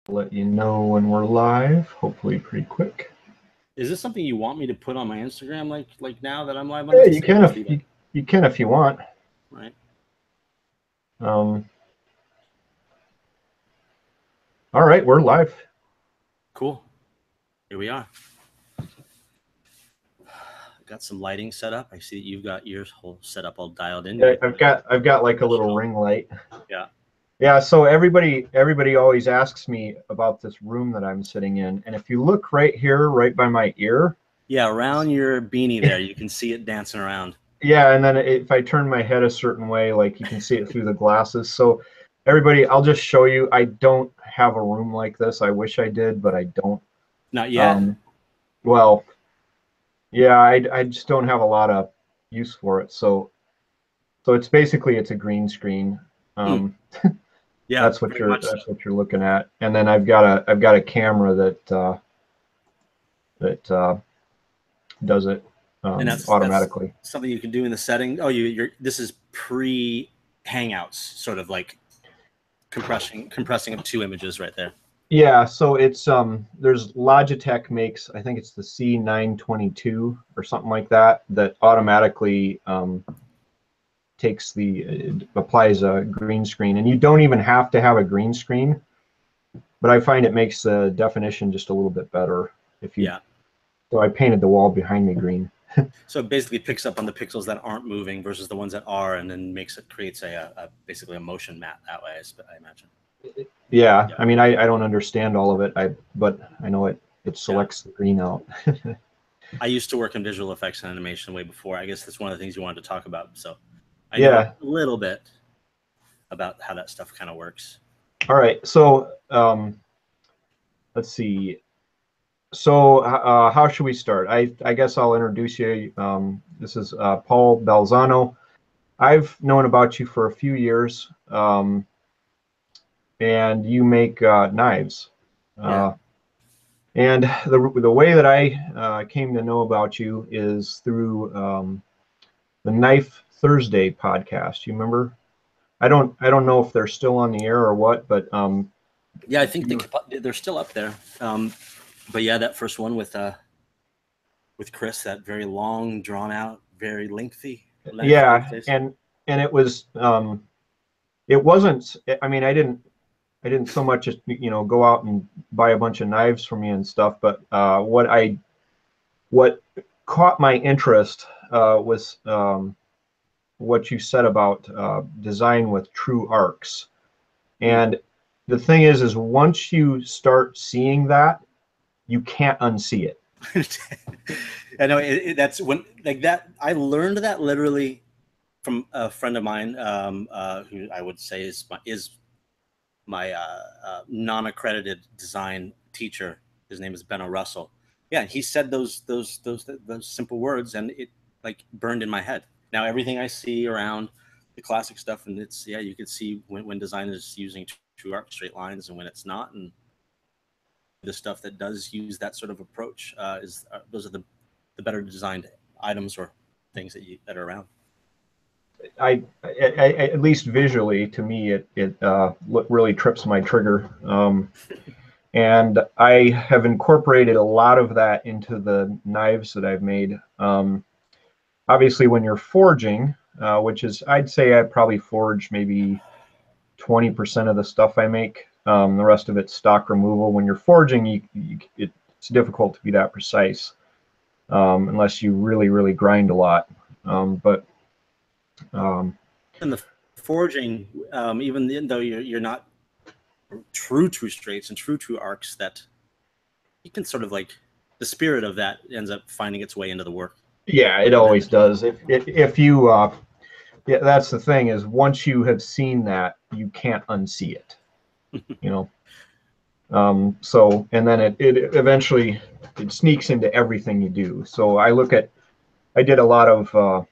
let you know when we're live, hopefully pretty quick. Is this something you want me to put on my Instagram, like now that I'm live on Yeah, this? you can if you can if you want. Right. All right, we're live. Cool. Here we are. Got some lighting set up. I see that you've got your whole setup all dialed in. Yeah, I've got like a little ring light. Yeah. Yeah, so everybody always asks me about this room that I'm sitting in, and if you look right here, right by my ear. Yeah, around your beanie there, you can see it dancing around. Yeah, and then if I turn my head a certain way, like you can see it through the glasses. So everybody, I'll just show you. I don't have a room like this. I wish I did, but I don't. Not yet. Well, yeah, I just don't have a lot of use for it. So it's basically it's a green screen. Yeah, that's what you're looking at. And then I've got a camera that does it and that's automatically. That's something you can do in the setting. Oh, you're this is pre Hangouts, sort of like compressing of two images right there. Yeah, so it's there's Logitech makes, I think it's the C922 or something like that automatically applies a green screen, and you don't even have to have a green screen, but I find it makes the definition just a little bit better if you. Yeah. So I painted the wall behind me green. So it basically picks up on the pixels that aren't moving versus the ones that are, and then creates basically a motion map that way, I imagine. Yeah, I mean, I don't understand all of it, but I know it selects the green out. I used to work in visual effects and animation way before. I guess that's one of the things you wanted to talk about. So I know a little bit about how that stuff kind of works. All right, so let's see. So how should we start? I guess I'll introduce you. This is Paul Balzano. I've known about you for a few years, and you make knives. And the way that I came to know about you is through the Knife Thursday podcast. You remember? I don't know if they're still on the air or what, but yeah, I think they're still up there. But yeah, that first one with Chris, that very long, drawn out, very lengthy. Yeah, and it was it wasn't. I mean, I didn't so much just go out and buy a bunch of knives for me and stuff, but what caught my interest was what you said about design with true arcs. And the thing is once you start seeing that, you can't unsee it. I know that's when like that. I learned that literally from a friend of mine who I would say is my non-accredited design teacher. His name is Benno Russell. Yeah, he said those simple words, and it like burned in my head. Now everything I see around the classic stuff, and it's you could see when design is using true arc, straight lines, and when it's not, and the stuff that does use that sort of approach those are the better designed items or things that are around. I at least visually, to me, it really trips my trigger, and I have incorporated a lot of that into the knives that I've made. Obviously, when you're forging, which is I'd say I probably forge maybe 20% of the stuff I make. The rest of it's stock removal. When you're forging, it's difficult to be that precise unless you really grind a lot. And the forging, even though you're not true straights and true arcs, that you can sort of like the spirit of that ends up finding its way into the work. Yeah, it always does. If you yeah, that's the thing is once you have seen that, you can't unsee it. So and then it eventually it sneaks into everything you do. So I did a lot of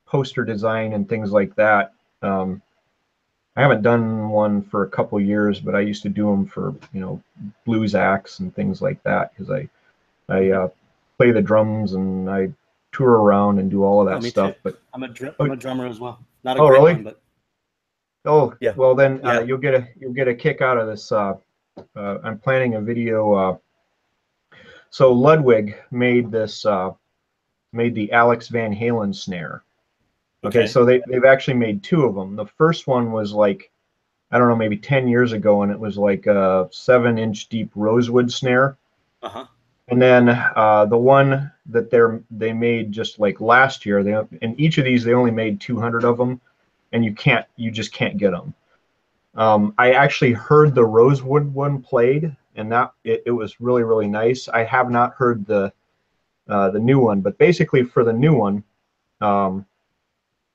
poster design and things like that. I haven't done one for a couple years, but I used to do them for blues acts and things like that because I play the drums and I tour around and do all of that stuff. Too. But I'm a drummer as well. Not a great really? One, but yeah. Well, then you'll get a kick out of this I'm planning a video. So Ludwig made this made the Alex Van Halen snare. Okay, Okay. so they've actually made two of them. The first one was like, I don't know, maybe 10 years ago, and it was like a 7-inch deep rosewood snare. Uh-huh. And then the one that they made just like last year, in each of these they only made 200 of them, and you just can't get them. I actually heard the rosewood one played, and it was really really nice. I have not heard the new one, but basically for the new one,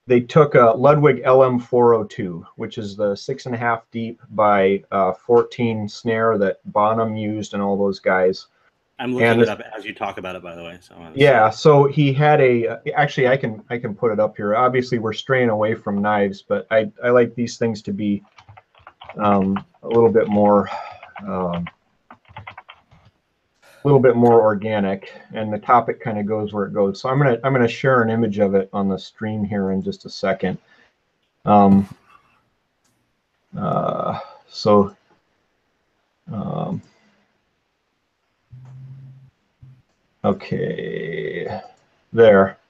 they took a Ludwig LM402, which is the 6.5 deep by 14 snare that Bonham used and all those guys. I'm looking And it up as you talk about it, by the way. So I want to yeah, see. so he had actually I can put it up here. Obviously we're straying away from knives, but I like these things to be a little bit more organic, and the topic kind of goes where it goes. So I'm gonna share an image of it on the stream here in just a second. Um, so okay, there. Oh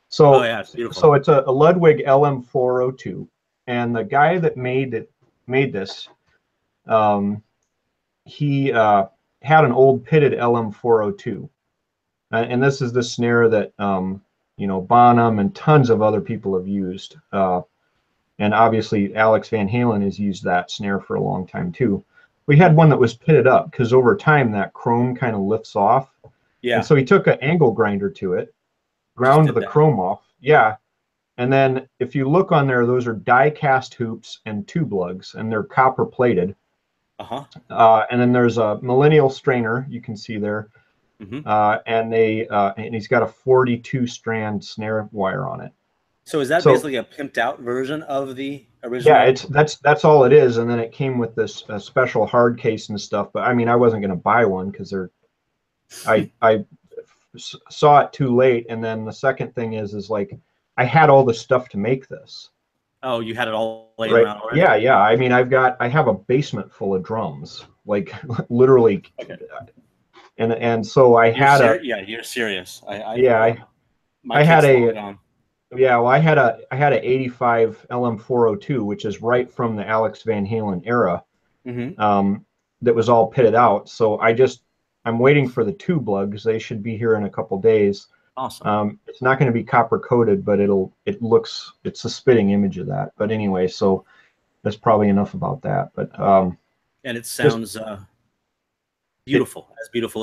So yeah, it's beautiful. so it's a Ludwig LM402, and the guy that made this, he had an old pitted LM402, and this is the snare that Bonham and tons of other people have used, and obviously Alex Van Halen has used that snare for a long time too. We had one that was pitted up because over time that chrome kind of lifts off, and Yeah, so he took an angle grinder to it, just ground did the that. chrome off. Yeah. And then if you look on there, those are die cast hoops and tube lugs, and they're copper plated. Uh-huh. And then there's a millennial strainer you can see there, Mm-hmm. and he's got a 42 strand snare wire on it. So is that So basically a pimped out version of the yeah, original? that's all it is. And then it came with this special hard case and stuff. But I mean, I wasn't going to buy one because I saw it too late. And then the second thing is like I had all the stuff to make this. Oh, you had it all laying Right. around already? Yeah. I mean, I have a basement full of drums, like literally, Okay. and so I You're had a serious? Yeah, you're serious. yeah My I had kit's long a gone. yeah well I had a 85 LM402, which is right from the Alex Van Halen era, Mm-hmm. that was all pitted out. So I'm waiting for the tube lugs. They should be here in a couple days. Awesome. It's not going to be copper coated, but it's a spitting image of that. But anyway, so that's probably enough about that. But And it just sounds it, beautiful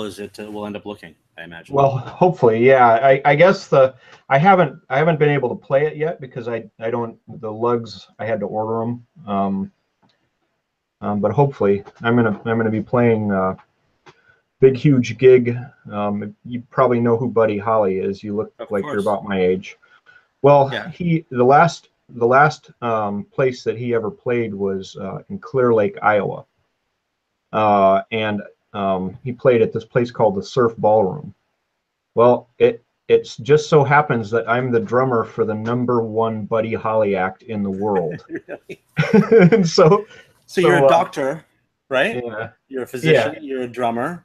as it will end up looking, I imagine. well, hopefully, yeah. I guess I haven't been able to play it yet because I don't the lugs I had to order them. But hopefully, I'm gonna be playing big huge gig. You probably know who Buddy Holly is. You look Of like you're course. about my age. Well, Yeah. the last place that he ever played was in Clear Lake, Iowa, and he played at this place called the Surf Ballroom. Well, it's just so happens that I'm the drummer for the #1 Buddy Holly act in the world. Really? And So you're a so doctor, right? yeah, You're a yeah, physician, you're a drummer,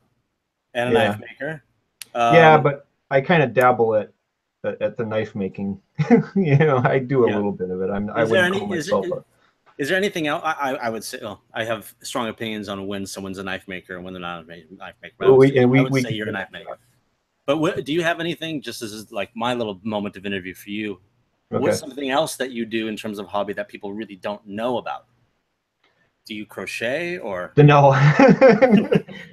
and a knife yeah, maker. yeah. But I kind of dabble at the knife making. I do a Yeah. little bit of it. I Is there wouldn't any call myself a. is there anything else? I would say, oh, I have strong opinions on when someone's a knife maker and when they're not a knife maker. But I would We say can you're a get knife maker. But do you have anything, just as is like my little moment of interview for you, what's okay. something else that you do in terms of hobby that people really don't know about? Do you crochet or? No,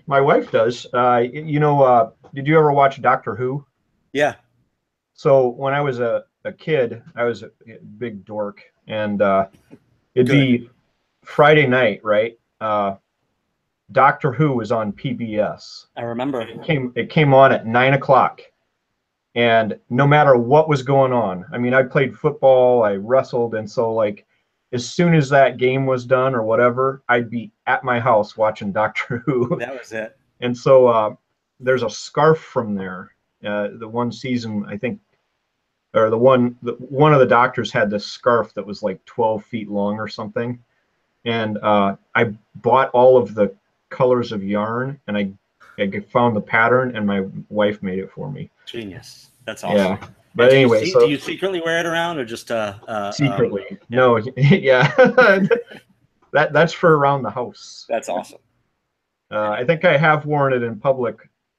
my wife does. Did you ever watch Doctor Who? Yeah, So when I was a kid, I was a big dork, and it'd good. be Friday night, right? Doctor Who was on PBS. I remember. It came on at 9 o'clock, and no matter what was going on, I mean, I played football, I wrestled, and so like as soon as that game was done or whatever, I'd be at my house watching Doctor Who. That was it. And so there's a scarf from there. The one season, I think, or one of the doctors had this scarf that was like 12 feet long or something. And I bought all of the colors of yarn, and I found the pattern, and my wife made it for me. Genius. That's awesome. Yeah, And but anyway, do so you secretly wear it around, or just secretly, yeah, no, yeah, that's for around the house. that's awesome. I think I have worn it in public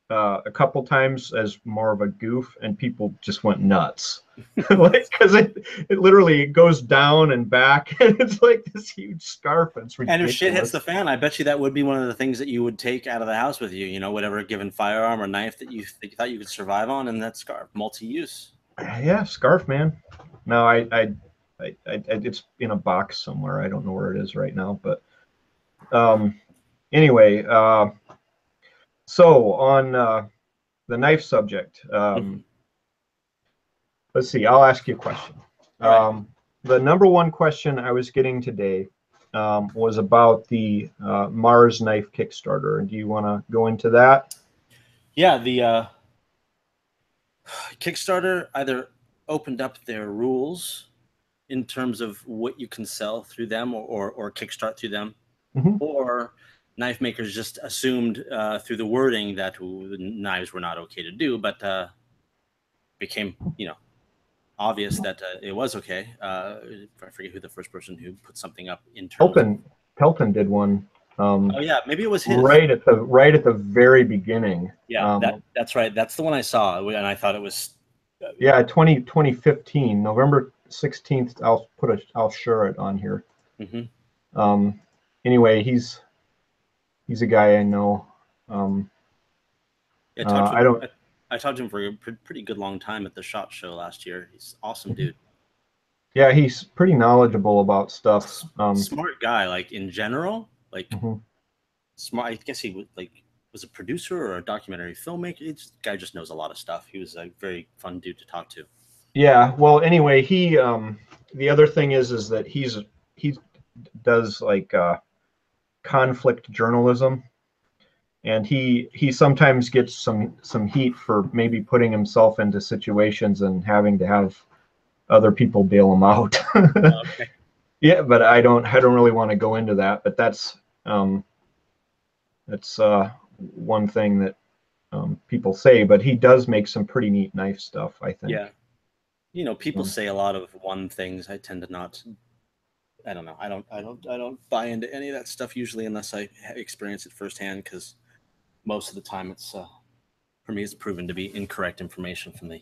a couple times as more of a goof, and people just went nuts. Like, because it literally goes down and back, and it's like this huge scarf. It's And if shit hits ridiculous. the fan, I bet you that would be one of the things that you would take out of the house with you. You know, whatever given firearm or knife that you thought you could survive on, and that scarf, multi-use. Yeah, scarf, man. No, it's in a box somewhere. I don't know where it is right now, but anyway, so on the knife subject, Mhm. let's see. I'll ask you a question. All right. The number one question I was getting today was about the Mars knife Kickstarter. Do you want to go into that? Yeah, the Kickstarter either opened up their rules in terms of what you can sell through them, or kickstart through them, Mm-hmm. or knife makers just assumed through the wording that the knives were not okay to do, but became, obvious that it was okay. I forget who the first person who put something up internally. Pelton did one Oh yeah, maybe it was his. right at the very beginning. Yeah, that's right. That's the one I saw, and I thought it was. Yeah, 2015, November 16th. I'll share it on here. Mhm. Um, anyway, he's a guy I know. I talked to I him. don't. I talked to him for a pretty good long time at the SHOT Show last year. He's an awesome dude. Yeah, he's pretty knowledgeable about stuff. Smart guy, like in general, like Mhm. smart. I guess he was a producer or a documentary filmmaker. Guy just knows a lot of stuff. He was a very fun dude to talk to. Yeah. Well, anyway, he the other thing is that he does like conflict journalism, and he sometimes gets some heat for maybe putting himself into situations and having to have other people bail him out. Okay. Yeah, but I don't really want to go into that. But that's one thing that people say. But he does make some pretty neat knife stuff, I Yeah. think. People Um, say a lot of one things. I tend to not. I don't know. I don't buy into any of that stuff usually unless I experience it firsthand. Because most of the time, it's for me, it's proven to be incorrect information from the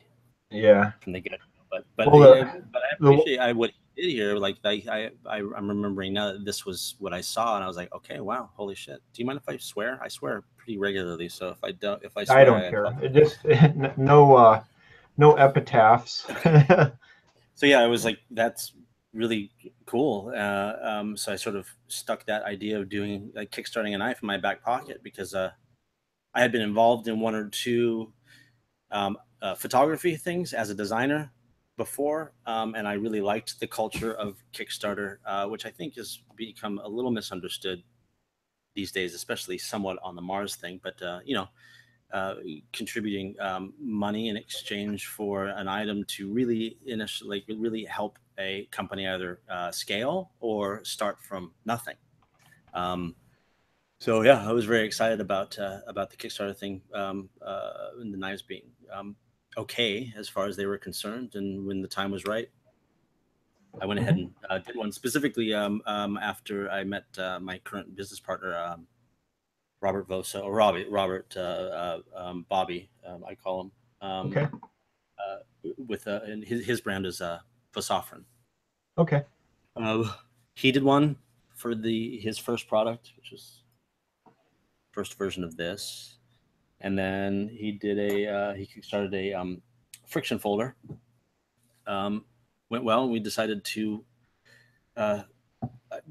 yeah. get. Well, But I the appreciate what he did here. Like I'm remembering now that this was what I saw, and I was like, okay, wow, holy shit. Do you mind if I swear? I swear pretty regularly. So if I I swear, don't I care. It apologize. just no epitaphs. Okay. So yeah, I was like, that's really cool. So I sort of stuck that idea of doing like kickstarting a knife in my back pocket because I had been involved in one or two photography things as a designer before, and I really liked the culture of Kickstarter, which I think has become a little misunderstood these days, especially somewhat on the Mars thing. But uh, contributing money in exchange for an item to really initially really help a company either scale or start from nothing. Um, so yeah, I was very excited about the Kickstarter thing, and the knives being okay as far as they were concerned. And when the time was right, I went ahead Mhm. and did one specifically after I met my current business partner, Robert Vosa, or Bobby, I call him. Okay. With and his brand is Vosafran. Okay. Uh, he did one for his first product, which was first version of this, and then he kickstarted a friction folder. Went well, and we decided to. Uh,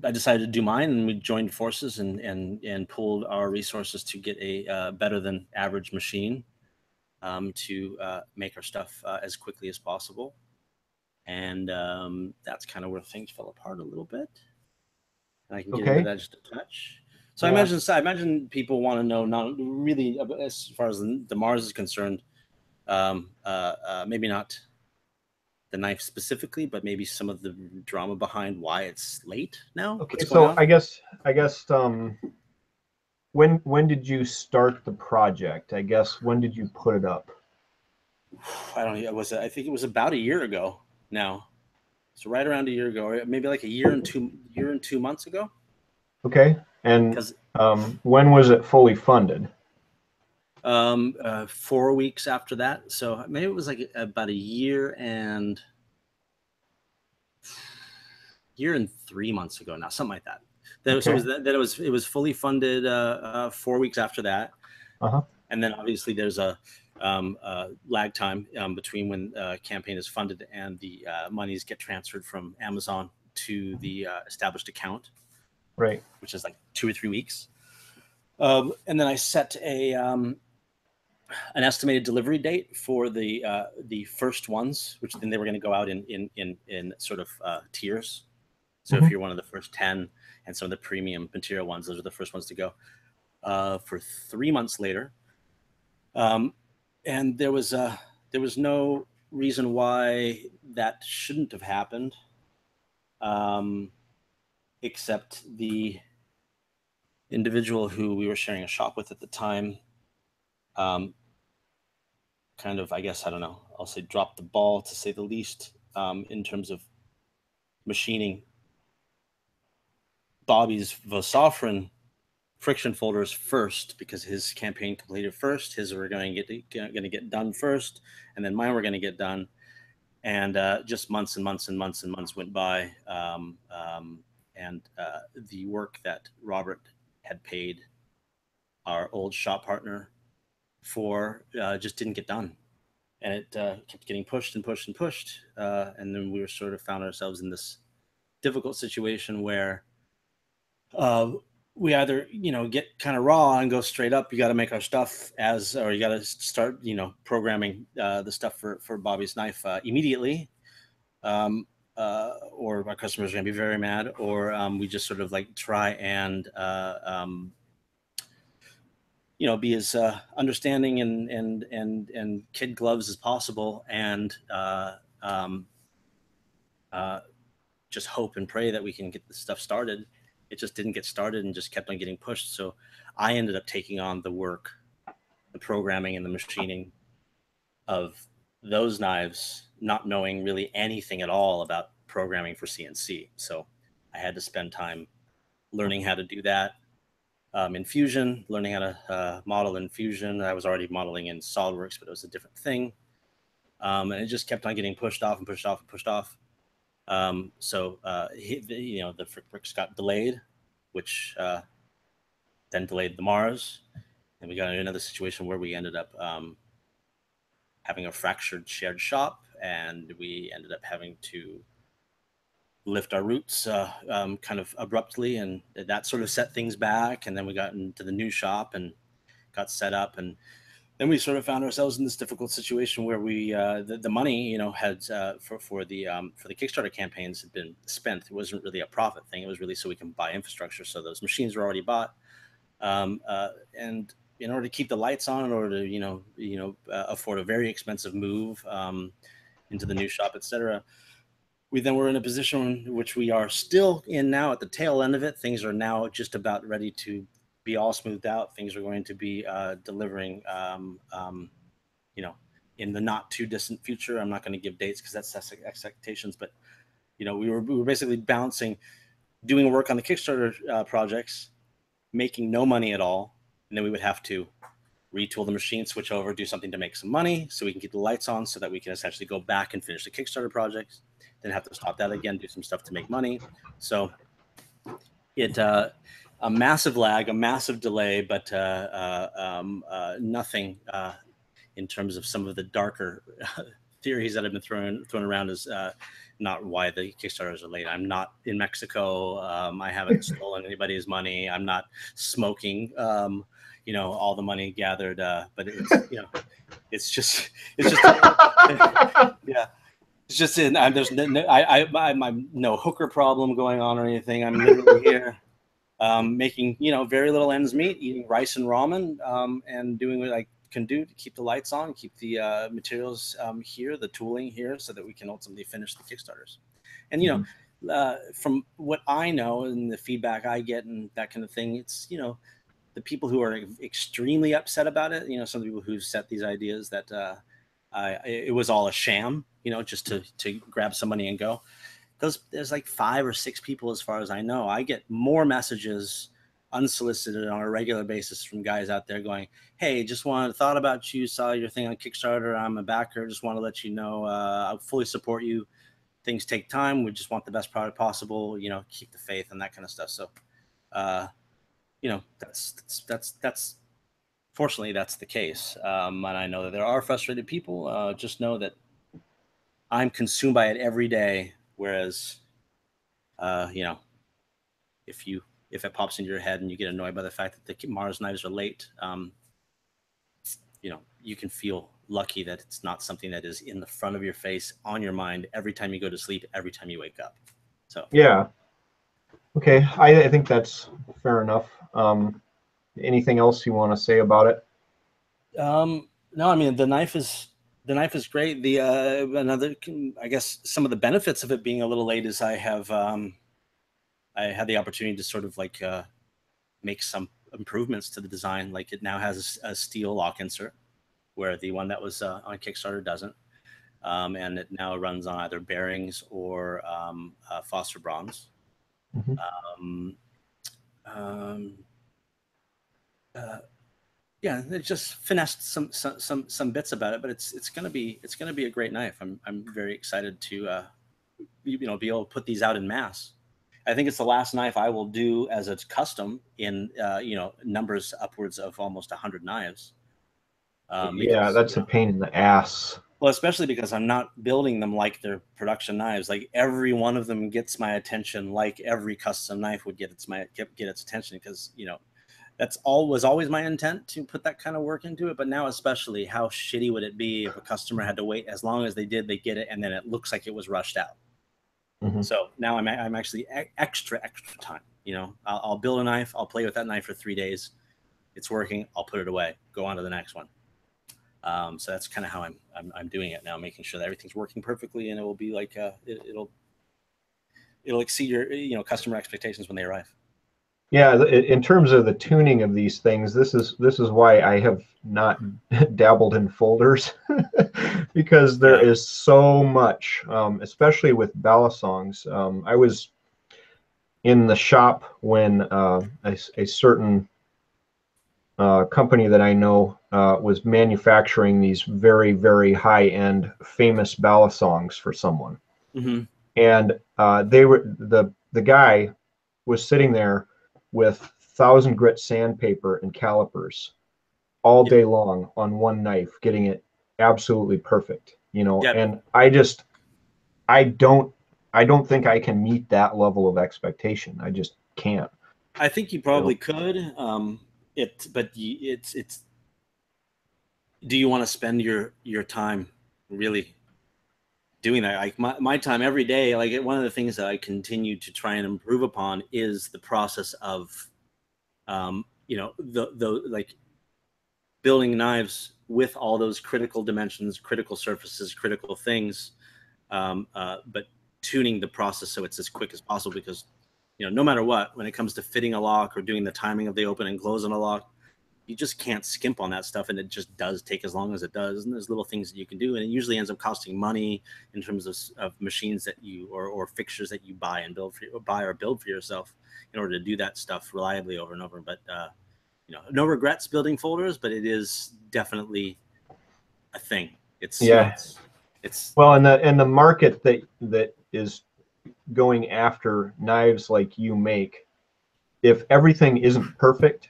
I decided to do mine, and we joined forces and pooled our resources to get a better than average machine to make our stuff as quickly as possible. And that's kind of where things fell apart a little bit. And I can get into Okay. that just a touch. So Yeah. I imagine people want to know not really as far as the Mars is concerned. Maybe not the knife specifically, but maybe some of the drama behind why it's late now. Okay. What's going So on? I guess when did you start the project? I guess when did you put it up? I don't know. I think it was about a year ago now. So right around a year ago, or maybe like a year and 2 months ago. Okay. And Because when was it fully funded? 4 weeks after that, so maybe it was like about a year and 3 months ago now, something like that. So Okay. it was fully funded 4 weeks after that, Uh-huh. and then obviously there's a lag time between when campaign is funded and the monies get transferred from Amazon to the established account, Right. which is like 2 or 3 weeks. And then I set an estimated delivery date for the first ones, which then they were going to go out in sort of tiers. So if Hmm. you're one of the first 10 and some of the premium material ones, those are the first ones to go. For 3 months later, and there was no reason why that shouldn't have happened, um, except the individual who we were sharing a shop with at the time, um, kind of, I guess, I don't know, I'll say dropped the ball to say the least, in terms of machining Bobby's Vosofran friction folders first, because his campaign completed first. His were going to get done first, and then mine were going to get done. And just months and months and months and months went by, and the work that Robert had paid our old shop partner for just didn't get done, and it kept getting pushed and pushed and pushed, and then we were sort of found ourselves in this difficult situation where uh, we either get kind of raw and go straight up. You got to make our stuff or you got to start programming the stuff for Bobby's knife immediately, or our customers are going to be very mad, or we just sort of like try and be as understanding and kid gloves as possible, and um, uh, just hope and pray that we can get this stuff started. It just didn't get started and just kept on getting pushed. So I ended up taking on the work, the programming and the machining of those knives, not knowing really anything at all about programming for CNC. So I had to spend time learning how to do that in Fusion, learning how to model in Fusion. I was already modeling in SolidWorks, but it was a different thing. And it just kept on getting pushed off and pushed off and pushed off. The Frick Bricks got delayed, which then delayed the Mars. And we got into another situation where we ended up having a fractured shared shop, and we ended up having to lift our roots kind of abruptly, and that sort of set things back. And then we got into the new shop and got set up, and then we sort of found ourselves in this difficult situation where we the money had for the Kickstarter campaigns had been spent. It wasn't really a profit thing. It was really so we can buy infrastructure. So those machines were already bought, and in order to keep the lights on, in order to afford a very expensive move into the new shop, etc., we then were in a position in which we are still in now at the tail end of it. Things are now just about ready to be all smoothed out. Things are going to be delivering, in the not too distant future. I'm not going to give dates because that's expectations, but we were basically balancing doing work on the Kickstarter projects, making no money at all, and then we would have to retool the machine, switch over, do something to make some money so we can keep the lights on so that we can essentially go back and finish the Kickstarter projects, then have to stop that again, do some stuff to make money. So it a massive lag, a massive delay, but nothing in terms of some of the darker theories that have been thrown around as not why the Kickstarters are late. I'm not in Mexico. I haven't stolen anybody's money. I'm not smoking. All the money gathered, but it's just yeah. It's just there's I'm no hooker problem going on or anything. I'm literally here making very little ends meet, eating rice and ramen, and doing what I can do to keep the lights on, keep the materials here, the tooling here, so that we can ultimately finish the Kickstarters. And from what I know and the feedback I get and that kind of thing, it's the people who are extremely upset about it, some people who set these ideas that it was all a sham, just to grab some money and go. There's like 5 or 6 people, as far as I know. I get more messages unsolicited on a regular basis from guys out there going, "Hey, just thought about you, saw your thing on Kickstarter. I'm a backer. Just want to let you know I fully support you. Things take time. We just want the best product possible. Keep the faith and that kind of stuff." So, that's fortunately that's the case. And I know that there are frustrated people. Just know that I'm consumed by it every day. Whereas, if it pops into your head and you get annoyed by the fact that the Mars knives are late, you can feel lucky that it's not something that is in the front of your face, on your mind, every time you go to sleep, every time you wake up. So Yeah. Okay. I think that's fair enough. Anything else you want to say about it? No, I mean, the knife is great. The I guess some of the benefits of it being a little late is I had the opportunity to sort of like make some improvements to the design. Like, it now has a steel lock insert, where the one that was on Kickstarter doesn't. And it now runs on either bearings or phosphor bronze. Mhm. Yeah, it just finessed some bits about it, but it's gonna be a great knife. I'm very excited to be able to put these out in mass. I think it's the last knife I will do as a custom in numbers upwards of almost 100 knives. Yeah, that's a pain in the ass. Well, especially because I'm not building them like they're production knives. Like, every one of them gets my attention, like every custom knife would get its attention, because was always my intent to put that kind of work into it. But now, especially, how shitty would it be if a customer had to wait as long as they did, they get it, and then it looks like it was rushed out. Mhm. So now I'm actually extra time. I'll build a knife, I'll play with that knife for 3 days. It's working, I'll put it away, go on to the next one. So that's kind of how I'm doing it now, making sure that everything's working perfectly, and it will be like it'll exceed your customer expectations when they arrive. Yeah, in terms of the tuning of these things, this is why I have not dabbled in folders, because there Yeah. is so much, especially with Balzano's. I was in the shop when a certain company that I know was manufacturing these very, very high-end famous Balzano's for someone. Mm-hmm. And the guy was sitting there with 1,000 grit sandpaper and calipers all Yeah. day long on one knife, getting it absolutely perfect. Yeah. And I don't think I can meet that level of expectation. I just can't. I think you probably could. It's. Do you want to spend your time really doing that? Like, my time every day, like, one of the things that I continue to try and improve upon is the process of the like building knives with all those critical dimensions, critical surfaces, critical things, but tuning the process so it's as quick as possible. Because no matter what, when it comes to fitting a lock or doing the timing of the open and close on a lock, you just can't skimp on that stuff, and it just does take as long as it does. And there's little things that you can do, and it usually ends up costing money in terms of machines that you or fixtures that you buy or build for yourself in order to do that stuff reliably over and over. But no regrets building folders, but it is definitely a thing. It's Yeah. it's Well, and the market that is going after knives like you make, if everything isn't perfect,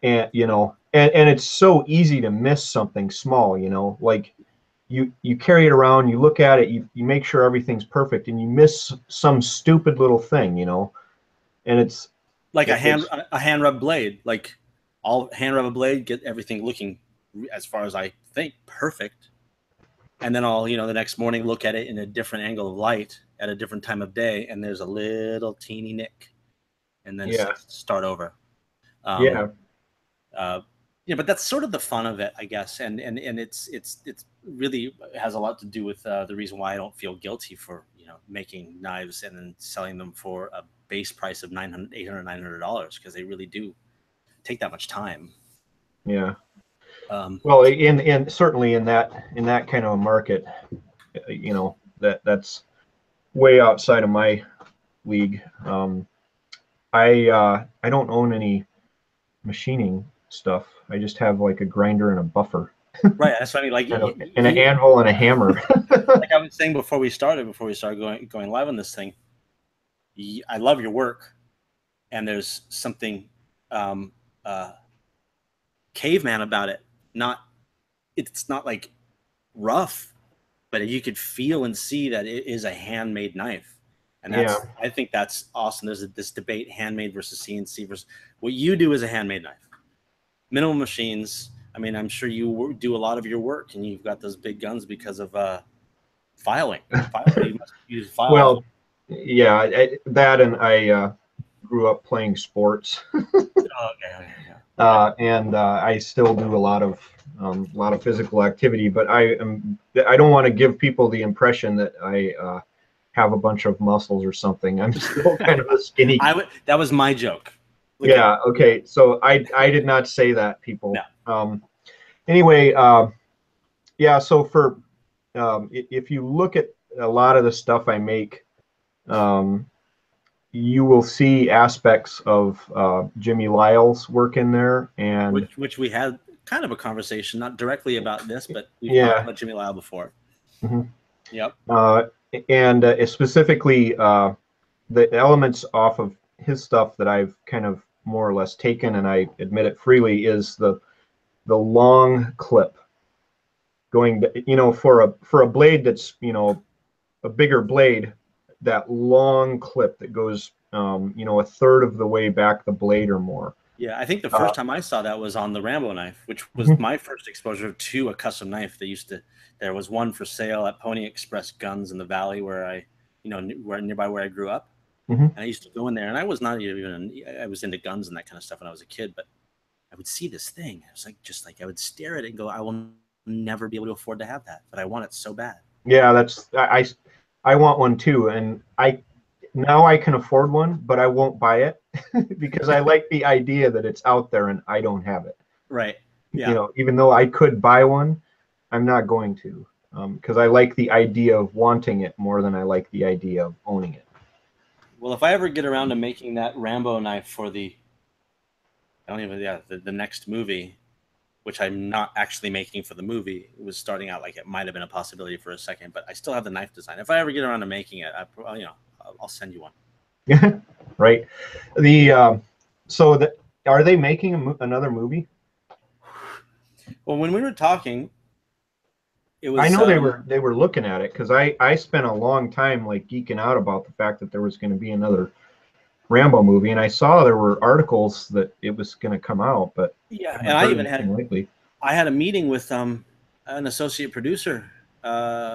and it's so easy to miss something small, like you carry it around, you look at it, you make sure everything's perfect, and you miss some stupid little thing, and it's like it's a hand rub blade. Like, I'll hand rub a blade, get everything looking, as far as I think, perfect. And then I'll, the next morning, look at it in a different angle of light at a different time of day, and there's a little teeny nick, and then yeah, start over. yeah, Yeah, but that's sort of the fun of it, I guess. And it's really has a lot to do with the reason why I don't feel guilty for making knives and then selling them for a base price of $900, $800, $900, because they really do take that much time. Yeah. Well, in certainly in that kind of a market, you know, that's way outside of my league. I don't own any machining stuff. I just have like a grinder and a buffer. Right. That's what I mean. Like, and an anvil and a hammer. like I was saying before we started going live on this thing, I love your work, and there's something caveman about it. It's not like rough, but you could feel and see that it is a handmade knife. And I think that's awesome. There's this debate, handmade versus CNC versus what you do is a handmade knife. Minimal machines. I mean, I'm sure you do a lot of your work, and you've got those big guns because of filing. You must use file. Well, yeah, I grew up playing sports. And I still do a lot of physical activity, but I don't want to give people the impression that I have a bunch of muscles or something. I'm still kind of a skinny. That was my joke. Yeah. Okay. So I did not say that, people. No. Anyway, yeah. So for if you look at a lot of the stuff I make, you will see aspects of Jimmy Lyle's work in there, and which we had kind of a conversation, not directly about this, but we've talked about Jimmy Lyle before. Mm-hmm. Yep. And specifically the elements off of his stuff that I've kind of more or less taken, and I admit it freely, is the long clip going, you know, for a blade that's, you know, a bigger blade, that long clip that goes, you know, a third of the way back the blade or more. Yeah, I think the first time I saw that was on the Rambo knife, which was my first exposure to a custom knife. There was one for sale at Pony Express Guns in the Valley where nearby where I grew up. And I used to go in there, and I was not even, I was into guns and that kind of stuff when I was a kid, but I would see this thing. I was like, I would stare at it and go, I will never be able to afford to have that, but I want it so bad. Yeah, I want one too. And now I can afford one, but I won't buy it because I like the idea that it's out there and I don't have it. Right. Yeah. You know, even though I could buy one, I'm not going to, because I like the idea of wanting it more than I like the idea of owning it. Well, if I ever get around to making that Rambo knife for the next movie, which I'm not actually making for the movie, it was starting out like it might have been a possibility for a second, but I still have the knife design. If I ever get around to making it, I'll send you one. Right. Are they making another movie? Well, when we were talking, it was. I know they were looking at it, because I spent a long time like geeking out about the fact that there was going to be another Rambo movie, and I saw there were articles that it was going to come out, but yeah, and I even had a meeting with an associate producer about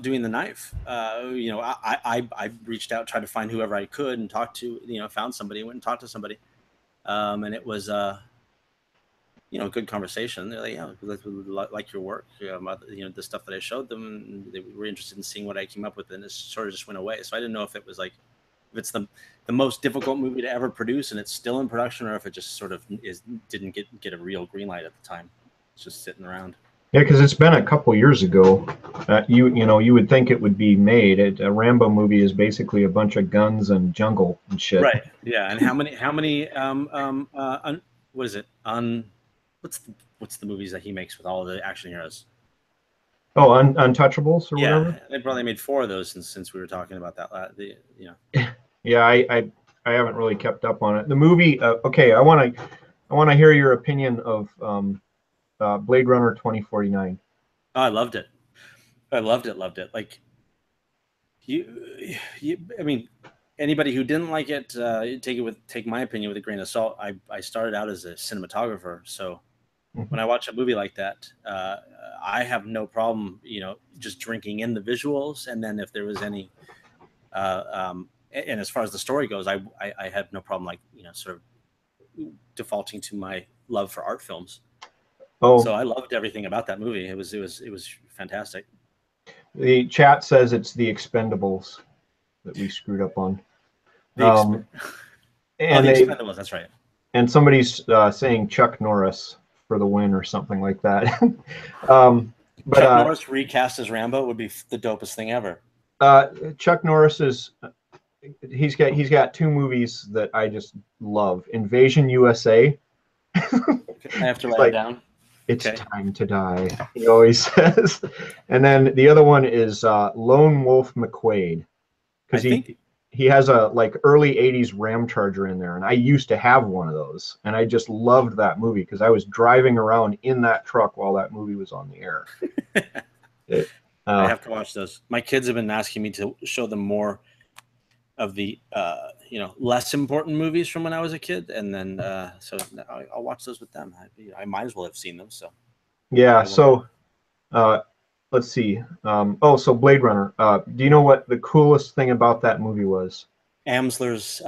doing the knife. I reached out, tried to find whoever I could and talked to, found somebody, went and talked to somebody, and it was a good conversation. They're like, yeah, we like your work, the stuff that I showed them, and they were interested in seeing what I came up with, and it sort of just went away. So I didn't know if it was like, if it's the most difficult movie to ever produce and it's still in production, or if it just sort of didn't get a real green light at the time. It's just sitting around. Yeah, because it's been a couple years ago. You would think it would be made. A Rambo movie is basically a bunch of guns and jungle and shit. Right. Yeah. And how many what is it? What's the movies that he makes with all the action heroes? Oh, Untouchables or whatever. Yeah, they probably made 4 of those since we were talking about that. Yeah, I haven't really kept up on it. The movie. Okay, I want to hear your opinion of Blade Runner 2049. Oh, I loved it. Loved it. Like I mean, anybody who didn't like it, take my opinion with a grain of salt. I started out as a cinematographer, so when I watch a movie like that, I have no problem, just drinking in the visuals, and then if there was any, and as far as the story goes, I had no problem, like, sort of defaulting to my love for art films. Oh, so I loved everything about that movie. It was fantastic. The chat says it's The Expendables that we screwed up on. Oh, and the they Expendables. That's right. and somebody's saying Chuck Norris for the win or something like that. um, but Chuck Norris recast as Rambo would be the dopest thing ever. Chuck Norris is he's got two movies that I just love: Invasion USA. I have to He's write it like, down. it's Okay. time to die, he always says. And then the other one is Lone Wolf McQuade, I because think he has a like early 80s Ram Charger in there, and I used to have one of those, and I just loved that movie because I was driving around in that truck while that movie was on the air. It, I have to watch those. My kids have been asking me to show them more of the less important movies from when I was a kid, and then so I'll watch those with them. I might as well have seen them. So yeah, so let's see. So Blade Runner. Do you know what the coolest thing about that movie was? Amsler's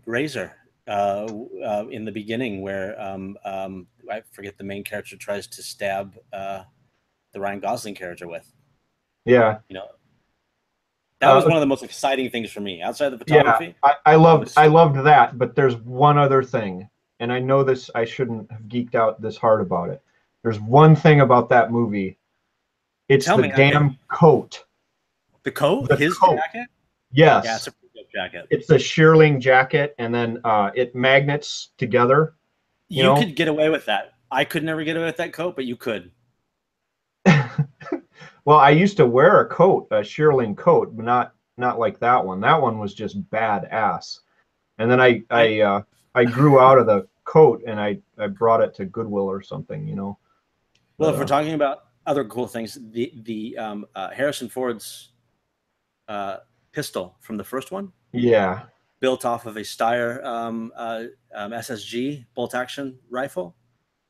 razor in the beginning, where I forget the main character tries to stab the Ryan Gosling character with. Yeah. That was one of the most exciting things for me outside the photography. Yeah, I loved that, but there's one other thing, and I know this, I shouldn't have geeked out this hard about it. There's one thing about that movie. It's Tell the me, damn coat. The coat? The His coat. jacket? Yes. Yeah, it's a pretty good jacket. It's a shearling jacket, and then it magnets together. You could get away with that. I could never get away with that coat, but you could. Well, I used to wear a coat, a shearling coat, but not like that one. That one was just badass. And then I grew out of the coat, and I brought it to Goodwill or something, Well, if we're talking about other cool things, the Harrison Ford's pistol from the first one, yeah, built off of a Steyr SSG bolt action rifle.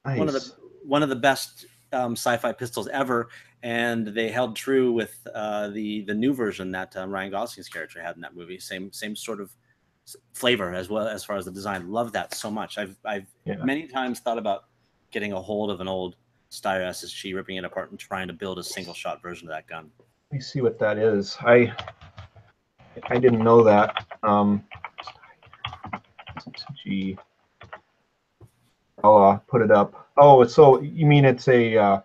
nice. One of the best sci-fi pistols ever, and they held true with the new version that Ryan Gosling's character had in that movie. Same sort of flavor as well as far as the design. Love that so much. I've many times thought about getting a hold of an old Steyr SSG, ripping it apart, and trying to build a single shot version of that gun. Let me see what that is. I didn't know that. SSG. I'll put it up. Oh, so you mean it's a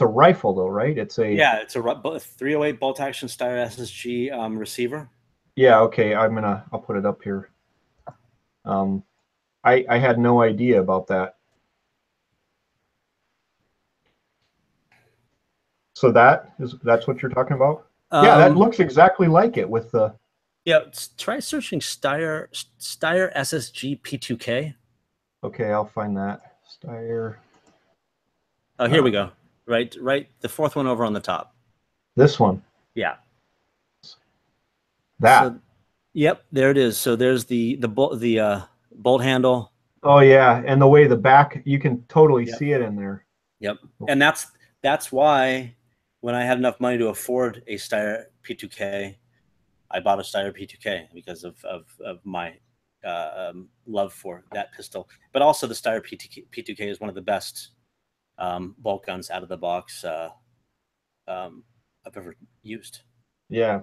rifle though, right? It's a 308 bolt action Steyr SSG receiver. Yeah, okay. I'll put it up here. I had no idea about that. So that's what you're talking about? Yeah, that looks exactly like it with the. Yeah, try searching Steyr SSG P2K. Okay, I'll find that. Steyr. Oh, here we go. Right, the fourth one over on the top. This one. Yeah. That. So, yep, there it is. So there's the bolt handle. Oh yeah, and the way the back, you can totally see it in there. Yep, and that's why when I had enough money to afford a Steyr P2K, I bought a Steyr P2K because of my love for that pistol. But also the Steyr P2K is one of the best bolt guns out of the box I've ever used. Yeah.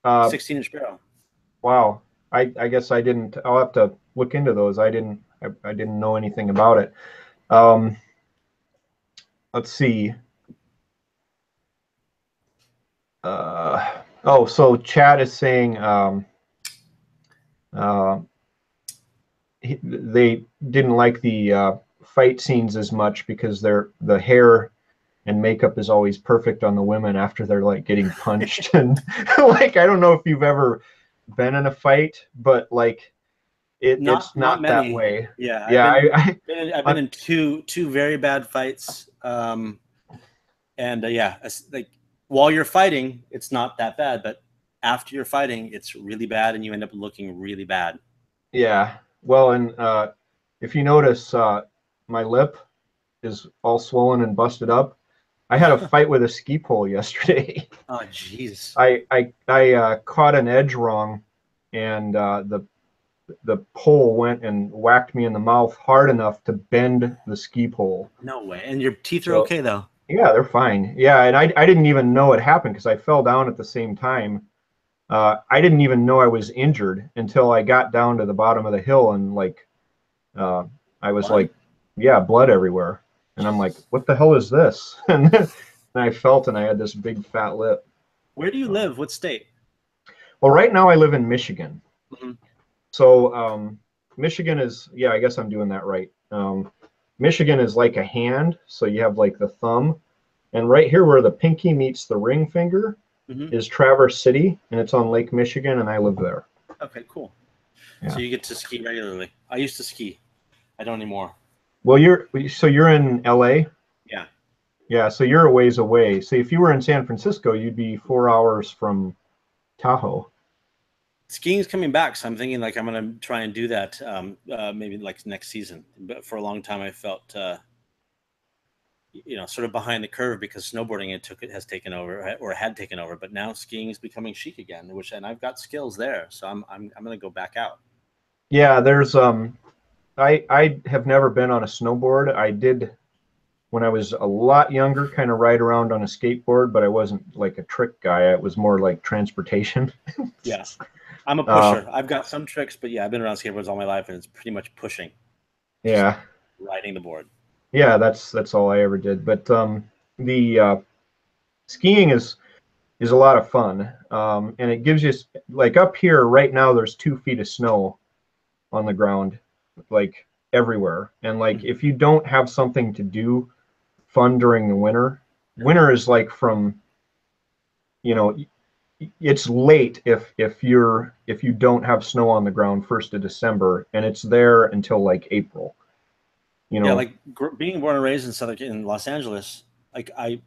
16-inch barrel. Wow. I guess I didn't. I'll have to look into those. I didn't know anything about it. Let's see. So Chad is saying they didn't like the fight scenes as much because the hair and makeup is always perfect on the women after they're like getting punched. And like, I don't know if you've ever been in a fight, but like it's not that way. Yeah. Yeah. I've been in two very bad fights. Like while you're fighting, it's not that bad, but after you're fighting, it's really bad, and you end up looking really bad. Yeah. Well, and if you notice, my lip is all swollen and busted up. I had a fight with a ski pole yesterday. Oh, jeez. I caught an edge wrong, and the pole went and whacked me in the mouth hard enough to bend the ski pole. No way. And your teeth are okay though? Yeah, they're fine. Yeah, and I didn't even know it happened because I fell down at the same time. I didn't even know I was injured until I got down to the bottom of the hill and like I was Blood? like, yeah, blood everywhere. And I'm like, Jesus. what the hell is this? And then I felt and I had this big fat lip. Where do you live? What state? Well, right now I live in Michigan. Hmm. So Michigan is, yeah, I guess I'm doing that right. Michigan is like a hand. So you have like the thumb. And right here where the pinky meets the ring finger Hmm. is Traverse City. And it's on Lake Michigan. And I live there. Okay, cool. So Yeah. you get to ski regularly. I used to ski. I don't anymore. Well, you're in LA. Yeah. Yeah. So you're a ways away. So if you were in San Francisco, you'd be 4 hours from Tahoe. Skiing's coming back, so I'm thinking like I'm gonna try and do that maybe like next season. But for a long time, I felt sort of behind the curve because snowboarding has taken over or had taken over. But now skiing is becoming chic again, and I've got skills there, so I'm gonna go back out. Yeah. There's I have never been on a snowboard. I did when I was a lot younger, kind of ride around on a skateboard, but I wasn't like a trick guy. It was more like transportation. Yeah, I'm a Uh, pusher. I've got some tricks, but yeah, I've been around skateboards all my life, and it's pretty much pushing, just yeah, riding the board. yeah, that's all I ever did. But the skiing is a lot of fun, and it gives you like up here right now. There's 2 feet of snow on the ground, like everywhere. And like Mhm. if you don't have something to do fun during the winter, winter is like from you know it's late if you don't have snow on the ground 1st of December, and it's there until like April. You Yeah, know, like being born and raised in Los Angeles, like I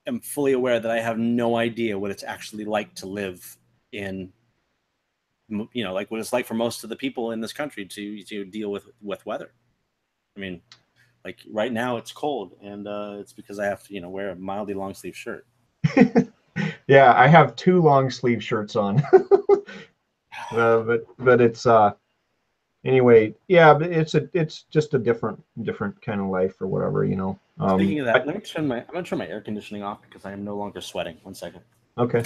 am fully aware that I have no idea what it's actually like to live in, like what it's like for most of the people in this country to deal with weather. I mean, like right now it's cold, and it's because I have to wear a mildly long sleeve shirt. yeah, I have 2 long sleeve shirts on, but it's anyway, yeah, but it's just a different kind of life or whatever, you know. Speaking of that, I'm gonna turn my air conditioning off because I am no longer sweating. 1 second. Okay.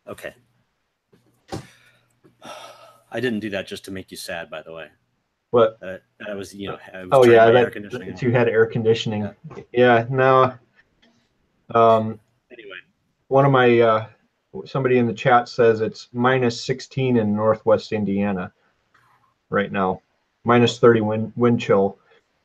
Okay. I didn't do that just to make you sad, by the way. What? I was, I was Oh turning yeah, my air conditioning that on. you had air conditioning. Yeah. Yeah, no. Anyway, One of my somebody in the chat says it's -16 in Northwest Indiana right now, -30 wind chill.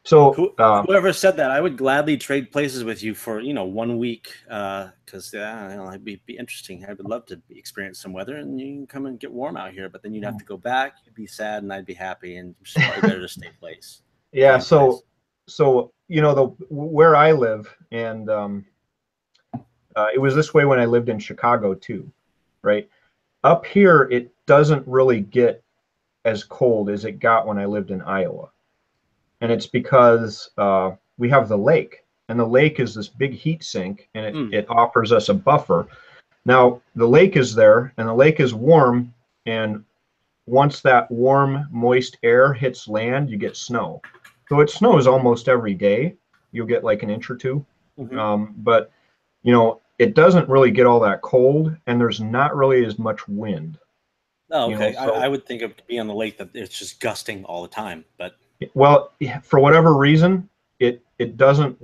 So whoever said that, I would gladly trade places with you for 1 week because it'd be interesting. I would love to experience some weather, and you can come and get warm out here. But then you'd have to go back. You'd be sad, and I'd be happy. And it's probably better to yeah, stay in place. so the where I live, and it was this way when I lived in Chicago too, right? Up here, it doesn't really get as cold as it got when I lived in Iowa. And it's because we have the lake, and the lake is this big heat sink, and it offers us a buffer. Now, the lake is there, and the lake is warm, and once that warm, moist air hits land, you get snow. So it snows almost every day. You'll get like an inch or two. Mm-hmm. But, it doesn't really get all that cold, and there's not really as much wind. Oh, okay. So I would think of being on the lake that it's just gusting all the time, but well, for whatever reason, it doesn't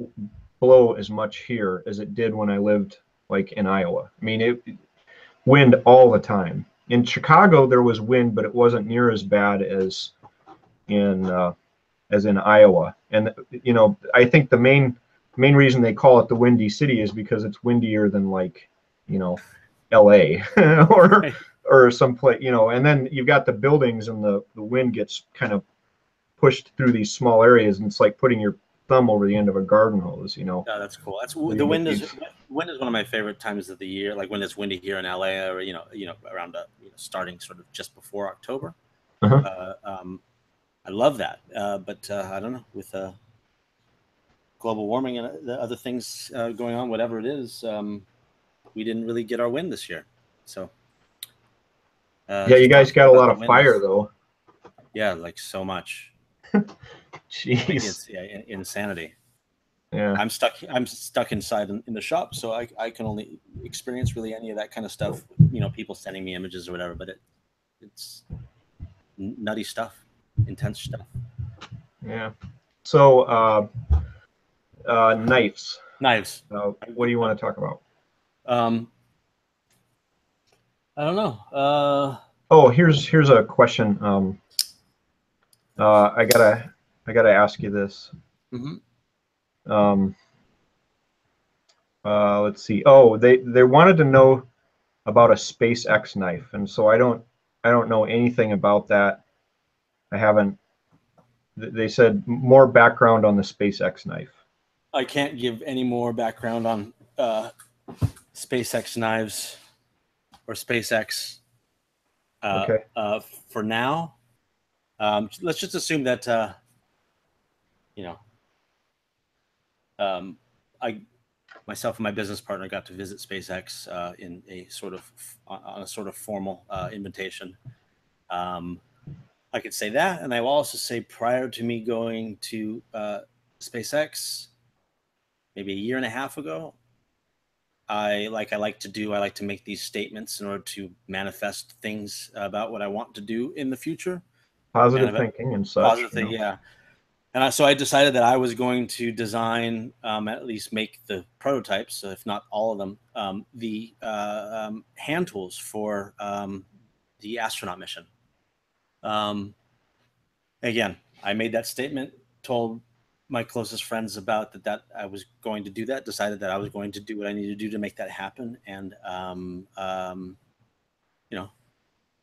blow as much here as it did when I lived like in Iowa. I mean, it wind all the time. In Chicago, there was wind, but it wasn't near as bad in in Iowa. And I think the main reason they call it the Windy City is because it's windier than like L.A. or right. or someplace. And then you've got the buildings, and the wind gets kind of pushed through these small areas, and it's like putting your thumb over the end of a garden hose. Yeah, that's cool. That's So the wind is wind is one of my favorite times of the year. Like when it's windy here in LA, or around starting sort of just before October. uh-huh. I love that, but I don't know with global warming and the other things going on, whatever it is, we didn't really get our wind this year. So Yeah, you just guys talking got a about lot the of wind fire is though. yeah, like so much. Like Jeez. it's insanity. Yeah. I'm stuck inside in the shop, so I can only experience really any of that kind of stuff. People sending me images or whatever, but it's nutty stuff, intense stuff. Yeah. So, knives. Knives. What do you want to talk about? Um, I don't know. Oh, here's a question. I gotta ask you this. Mhm. Um, let's see. Oh, they wanted to know about a SpaceX knife, and so I don't know anything about that. I haven't. They said more background on the SpaceX knife. I can't give any more background on SpaceX knives or SpaceX Okay. for now. Let's just assume that you know um, I myself and my business partner got to visit SpaceX in a sort of on a sort of formal invitation. Um, I could say that, and I will also say prior to me going to SpaceX, maybe a year and a half ago, I like to make these statements in order to manifest things about what I want to do in the future and Positive about thinking and such. positive thing. Yeah. And so I decided that I was going to design, at least make the prototypes, if not all of them, the hand tools for the astronaut mission. Um, Again, I made that statement, told my closest friends about that I was going to do that, decided that I was going to do what I needed to do to make that happen. And, you know,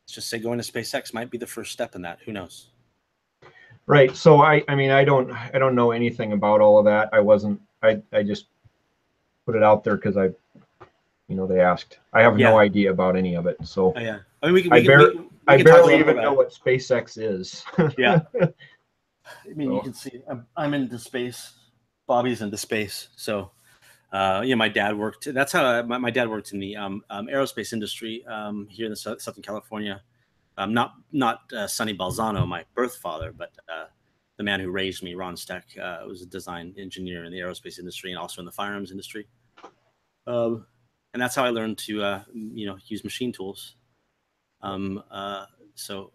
let's just say going to SpaceX might be the first step in that. Who knows? Right. So I mean I don't know anything about all of that. I just put it out there because they asked. I have no Yeah. idea about any of it. So Oh, yeah. I mean, I bar we I can talk a barely little more even about know it. what SpaceX is. Yeah. I mean, you So can see I'm into space. Bobby's into space. So, my dad worked. That's how my dad worked in the aerospace industry here in the Southern California. Not Sonny Balzano, my birth father, but the man who raised me, Ron Steck, was a design engineer in the aerospace industry and also in the firearms industry. And that's how I learned to use machine tools. Um, uh, so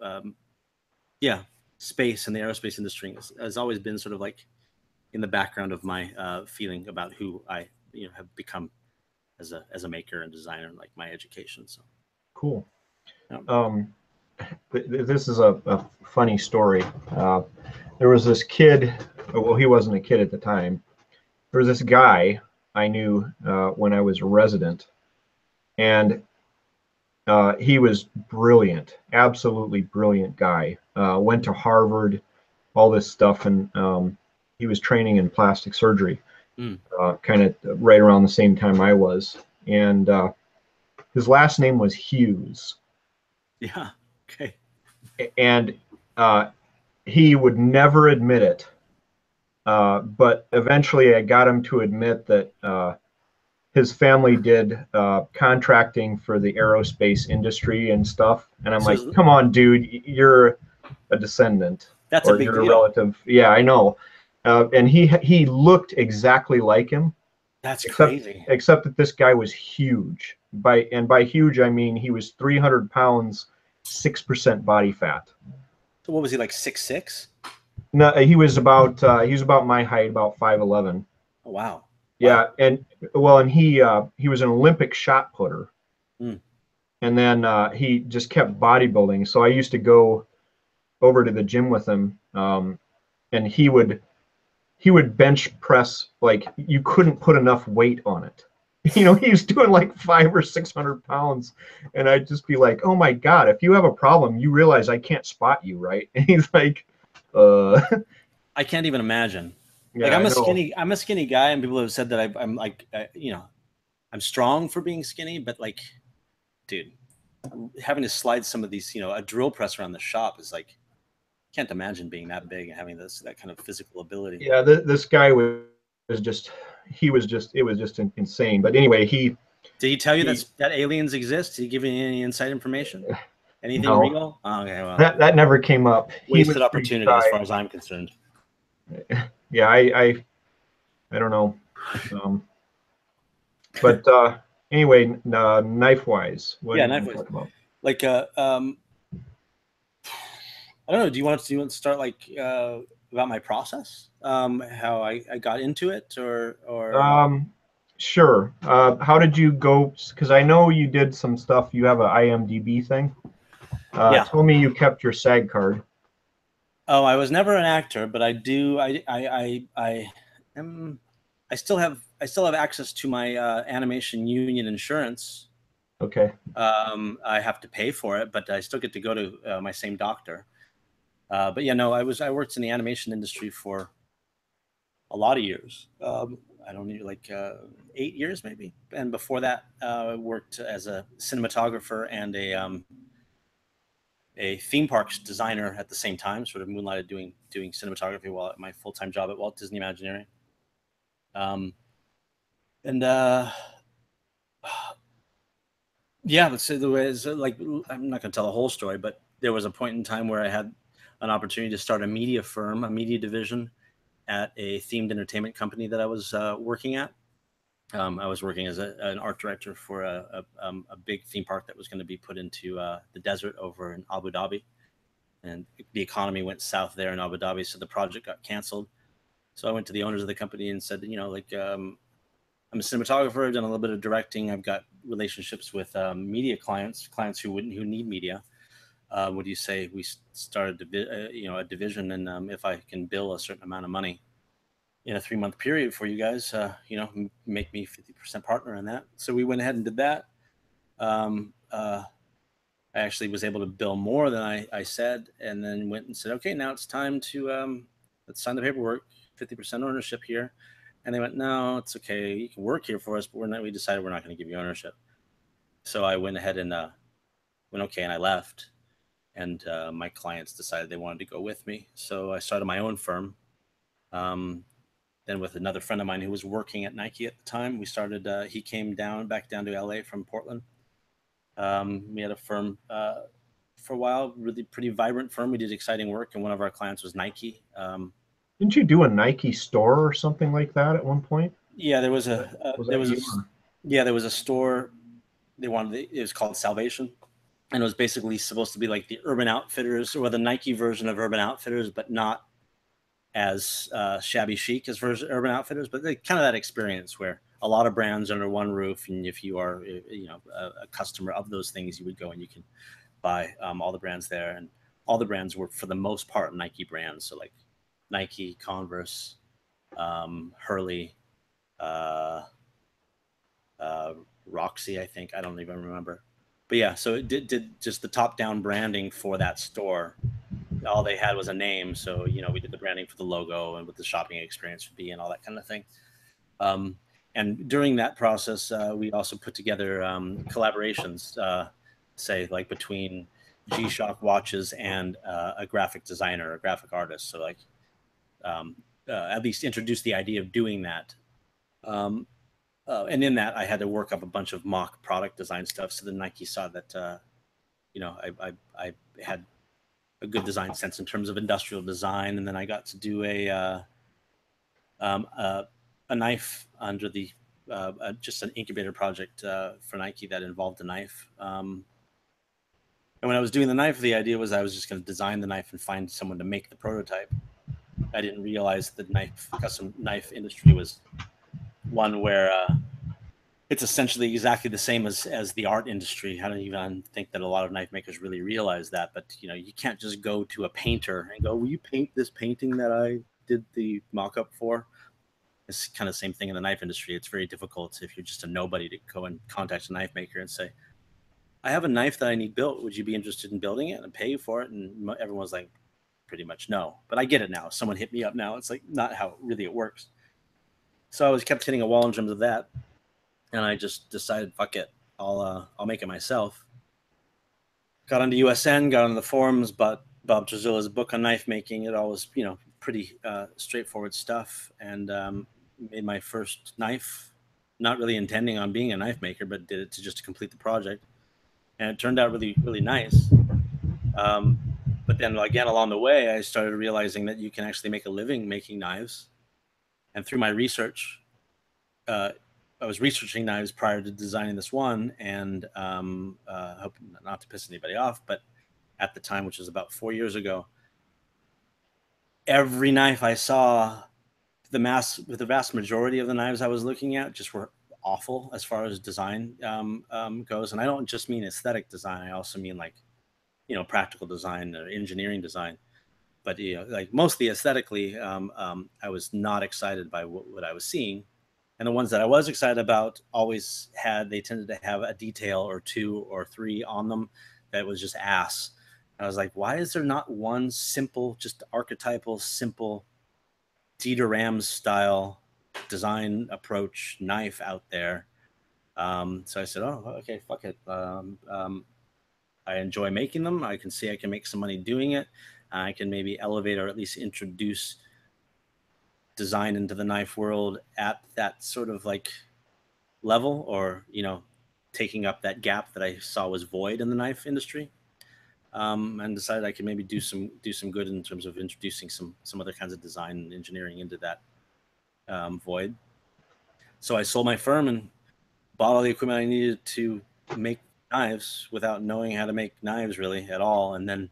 yeah, space and the aerospace industry has always been sort of like in the background of my feeling about who I have become as a maker and designer, and like my education. So cool. um, Um, this is a funny story. Uh, there was this kid. Well, he wasn't a kid at the time. There was this guy I knew when I was a resident, and he was brilliant, absolutely brilliant guy. Went to Harvard, all this stuff, and he was training in plastic surgery, mm, kind of right around the same time I was. And his last name was Hughes, yeah, okay. and uh, he would never admit it. But eventually, I got him to admit that his family did contracting for the aerospace industry and stuff. And I'm like, So come on, dude, you're a descendant that's a or big you're a deal. relative. Yeah, I know. And he looked exactly like him, That's except crazy. except that this guy was huge. By huge, I mean he was 300 pounds, 6% body fat. So what was he, like 6'6"? No, he was about my height, about 5'11". Oh, wow. Wow. Yeah, and well, and he was an Olympic shot putter, Mm. and then he just kept bodybuilding. So I used to go over to the gym with him, and he would bench press like you couldn't put enough weight on it. He was doing like 500 or 600 pounds, and I'd just be like, "Oh my God, if you have a problem, you realize I can't spot you, right?" And he's like, I can't even imagine. Like "Yeah, I know." I'm a skinny guy, and people have said that I'm like, I'm strong for being skinny, but like, dude, having to slide some of these, a drill press around the shop is like, can't imagine being that big and having that kind of physical ability. Yeah, this guy was just it was just insane. But anyway, he Did he tell you he that aliens exist? Did he give you any inside information? Anything No, real? Oh, okay, well, that never came up. He wasted was pretty opportunity as shy. far as I'm concerned. Yeah, I don't know. Um, but anyway, knife wise, what do Yeah, you knife want to ways. talk about? Like, I don't know. Do you want to start like about my process? How I got into it, or Um, sure. How did you go? Because I know you did some stuff. You have an IMDb thing. yeah. Tell me you kept your SAG card. Oh, I was never an actor, but I do. I am. I still have access to my animation union insurance. Okay. I have to pay for it, but I still get to go to my same doctor. But yeah, no, I worked in the animation industry for a lot of years. I don't know, like 8 years maybe. And before that, I worked as a cinematographer and a theme parks designer at the same time. Sort of moonlighted doing cinematography while at my full time job at Walt Disney Imagineering. Um, and yeah, let's say the way is like I'm not going to tell the whole story, but there was a point in time where I had an opportunity to start a media firm, a media division at a themed entertainment company that I was working at. I was working as an art director for a big theme park that was going to be put into the desert over in Abu Dhabi, and the economy went south there in Abu Dhabi, so the project got canceled. So I went to the owners of the company and said, like I'm a cinematographer. I've done a little bit of directing. I've got relationships with media clients who need media. What do you say we started a division, and if I can bill a certain amount of money in a 3 month period for you guys, make me 50% partner in that. So we went ahead and did that. I actually was able to bill more than I said, and then went and said, okay, now it's time to let's sign the paperwork, 50% ownership here. And they went, no, it's okay. You can work here for us, but we decided we're not going to give you ownership. So I went ahead and went okay, and I left. And my clients decided they wanted to go with me. So I started my own firm. Then with another friend of mine who was working at Nike at the time, we started. He came back down to LA from Portland. We had a firm for a while, really pretty vibrant firm. We did exciting work, and one of our clients was Nike. Didn't you do a Nike store or something like that at one point? Yeah, Was that you? Or? there was a store. It was called Salvation, and it was basically supposed to be like the Urban Outfitters or the Nike version of Urban Outfitters, but not as shabby chic as Urban Outfitters, but kind of that experience where a lot of brands under one roof, and if you are a customer of those things, you would go and you can buy all the brands there, and all the brands were for the most part Nike brands, so like Nike, Converse, Hurley, uh, uh, Roxy, I think. I don't even remember. But yeah, so it did just the top down branding for that store. All they had was a name, so we did the branding for the logo and what the shopping experience would be and all that kind of thing. Um, and during that process, we also put together collaborations, say like between G-Shock watches and a graphic designer, a graphic artist. So like um, at least introduce the idea of doing that. Um, and in that, I had to work up a bunch of mock product design stuff. So the Nike saw that I had a good design sense in terms of industrial design, and then I got to do um, uh, a knife under the just an incubator project for Nike that involved a knife. And when I was doing the knife, the idea was I was just going to design the knife and find someone to make the prototype. I didn't realize the custom knife industry was one where it's essentially exactly the same as the art industry. I don't even think that a lot of knife makers really realize that, but you can't just go to a painter and go, will you paint this painting that I did the mock-up for? It's kind of the same thing in the knife industry. It's very difficult if you're just a nobody to go and contact a knife maker and say, I have a knife that I need built. Would you be interested in building it and pay you for it? And everyone's like, pretty much no. But I get it now. Someone hit me up now. It's like not how really it works. So I was kept hitting a wall in terms of that, and I just decided, fuck it, I'll make it myself. Got onto USN, got on the forums, bought Bob Trezilla's book on knife making. It all was pretty straightforward stuff, and made my first knife. Not really intending on being a knife maker, but did it to just complete the project, and it turned out really really nice. But then again, along the way, I started realizing that you can actually make a living making knives. And through my research, uh, I was researching knives prior to designing this one, and hope not to piss anybody off, but at the time, which was about 4 years ago, every knife I saw, the vast majority of the knives I was looking at just were awful as far as design goes. And I don't just mean aesthetic design; I also mean like, practical design or engineering design. But like mostly aesthetically, I was not excited by what I was seeing. And the ones that I was excited about they tended to have a detail or two or three on them that was just ass. And I was like, why is there not one simple, just archetypal, simple Dieter Rams style design approach knife out there? So I said, oh, okay, fuck it. I enjoy making them. I can see I can make some money doing it. I can maybe elevate or at least introduce design into the knife world at that sort of like level, or taking up that gap that I saw was void in the knife industry. And decided I could maybe do some good in terms of introducing some other kinds of design and engineering into that void. So I sold my firm and bought all the equipment I needed to make knives without knowing how to make knives really at all. And then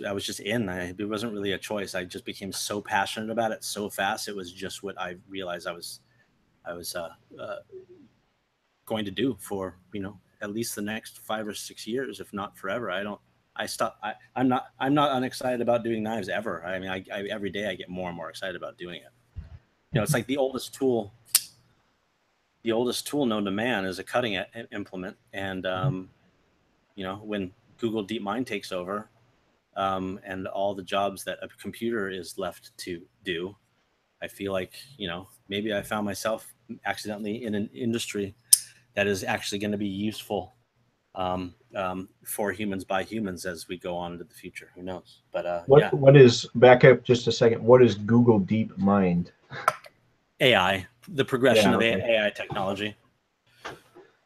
I was just it wasn't really a choice. I just became so passionate about it so fast. It was just what I realized I was going to do for, at least the next 5 or 6 years, if not forever. I'm not unexcited about doing knives ever. I mean, every day I get more and more excited about doing it. It's like the oldest tool known to man is a cutting implement. And, when Google DeepMind takes over, and all the jobs that a computer is left to do, I feel like, maybe I found myself accidentally in an industry that is actually going to be useful for humans by humans as we go on into the future. Who knows? But yeah. What is, back up just a second, what is Google DeepMind? AI, the progression Yeah, of okay. AI technology.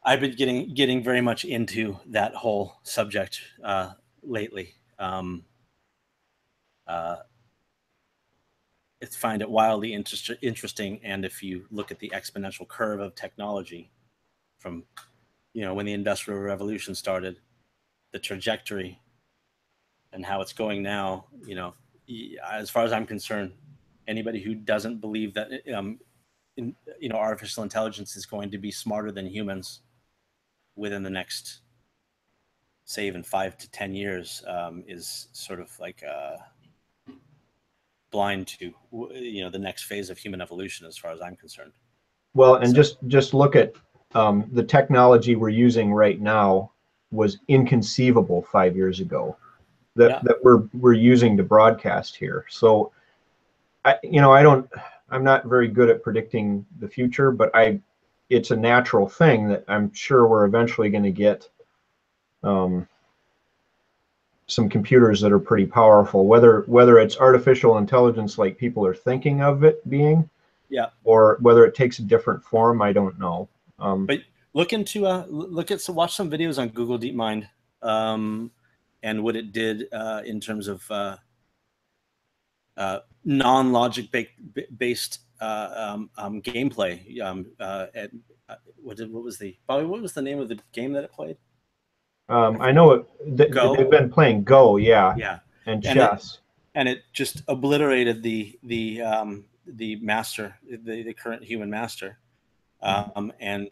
I've been getting very much into that whole subject lately. I find it wildly interesting, and if you look at the exponential curve of technology from when the Industrial Revolution started, the trajectory and how it's going now, as far as I'm concerned, anybody who doesn't believe that artificial intelligence is going to be smarter than humans within the next, say, even 5 to 10 years, is sort of like blind to the next phase of human evolution, as far as I'm concerned. Well, and just look at the technology we're using right now was inconceivable 5 years ago that we're using to broadcast here. So I'm not very good at predicting the future, but it's a natural thing that I'm sure we're eventually going to get some computers that are pretty powerful, whether it's artificial intelligence like people are thinking of it being, or whether it takes a different form, I don't know. But watch some videos on Google DeepMind, and what it did in terms of non-logic based gameplay. What was the name of the game that it played? I know Go. They've been playing Go, yeah, and chess, and it just obliterated the master, the current human master, and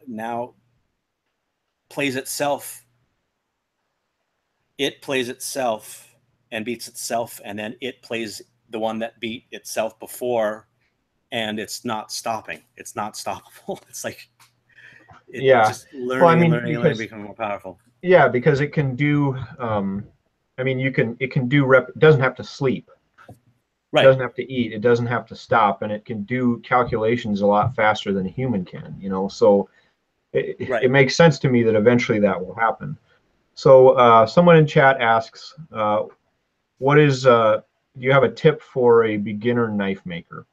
now plays itself. It plays itself and beats itself, and then it plays the one that beat itself before, and it's not stopping. It's not stoppable. It's like just learning and learning, becoming more powerful. Yeah, because it can do. I mean, it can do it doesn't have to sleep. Right. It doesn't have to eat. It doesn't have to stop, and it can do calculations a lot faster than a human can. So it makes sense to me that eventually that will happen. So someone in chat asks, "What is? Do you have a tip for a beginner knife maker?"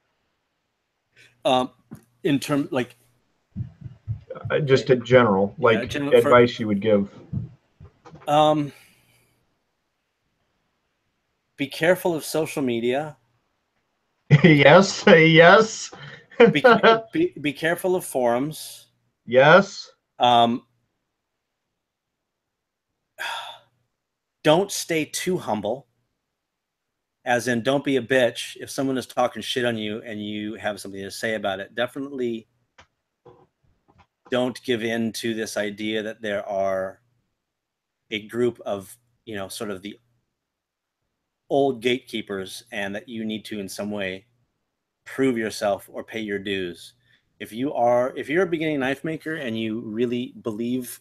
In terms like. Just a general, advice you would give. Be careful of social media. Yes, yes. Be careful of forums. Yes. Um, don't stay too humble, as in don't be a bitch. If someone is talking shit on you and you have something to say about it, definitely don't give in to this idea that there are a group of, sort of the old gatekeepers, and that you need to in some way prove yourself or pay your dues. If you're a beginning knife maker and you really believe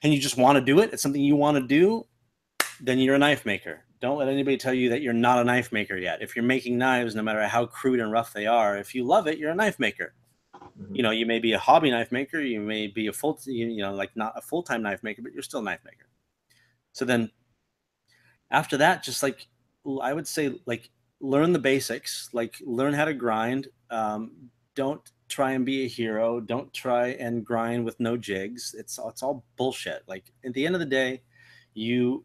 and you just want to do it, it's something you want to do, then you're a knife maker. Don't let anybody tell you that you're not a knife maker yet. If you're making knives, no matter how crude and rough they are, if you love it, you're a knife maker. Mhm. You may be a hobby knife maker, you may be like not a full-time knife maker, but you're still a knife maker. So then after that, just like, I would say, like, learn the basics, like learn how to grind. Don't try and be a hero. Don't try and grind with no jigs. It's all bullshit. Like, at the end of the day, you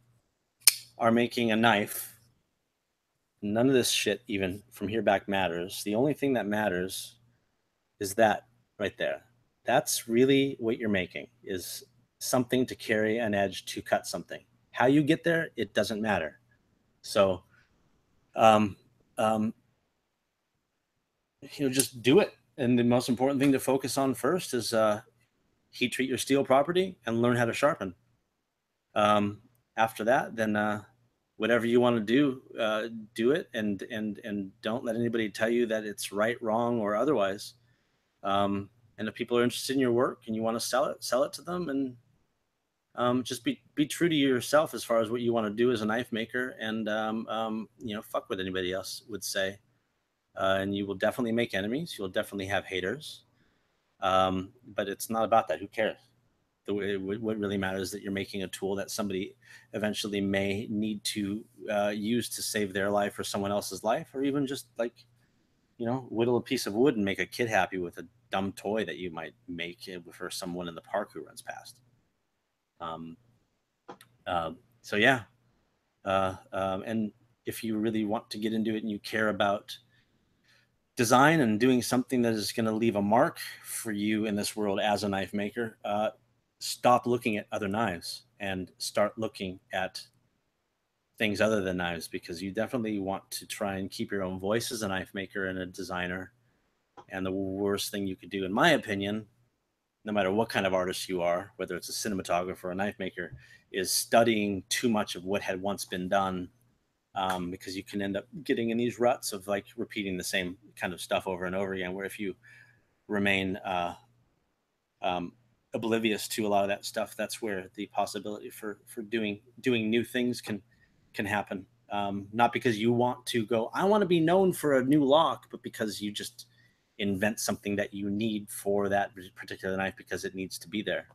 are making a knife. None of this shit, even from here back, matters. The only thing that matters is that right there. That's really what you're making, is something to carry an edge to cut something. How you get there, it doesn't matter. So, um, um, just do it. And the most important thing to focus on first is heat treat your steel property and learn how to sharpen. Um, After that, then whatever you want to do it, and don't let anybody tell you that it's right, wrong, or otherwise. And if people are interested in your work and you want to sell it to them, and just be true to yourself as far as what you want to do as a knife maker, and fuck what anybody else would say. And you will definitely make enemies. You'll definitely have haters. But it's not about that. Who cares? What really matters is that you're making a tool that somebody eventually may need to use to save their life or someone else's life, or even just, like, whittle a piece of wood and make a kid happy with a dumb toy that you might make for someone in the park who runs past. Um, so yeah, and if you really want to get into it and you care about design and doing something that is going to leave a mark for you in this world as a knife maker, stop looking at other knives and start looking at things other than knives, because you definitely want to try and keep your own voice as a knife maker and a designer. And the worst thing you could do, in my opinion, no matter what kind of artist you are, whether it's a cinematographer or a knife maker, is studying too much of what had once been done, because you can end up getting in these ruts of, like, repeating the same kind of stuff over and over again, where if you remain um, oblivious to a lot of that stuff, that's where the possibility for doing new things can happen. Not because you want to go, I want to be known for a new lock, but because you just invent something that you need for that particular knife because it needs to be there,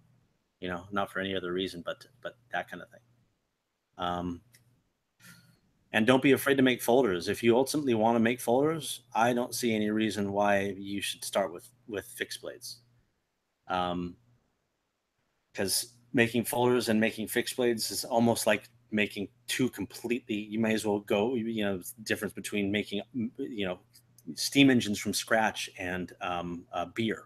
not for any other reason, but that kind of thing. And don't be afraid to make folders. If you ultimately want to make folders, I don't see any reason why you should start with fixed blades. Because making folders and making fixed blades is almost like making two completely, you may as well go, difference between making, steam engines from scratch and beer.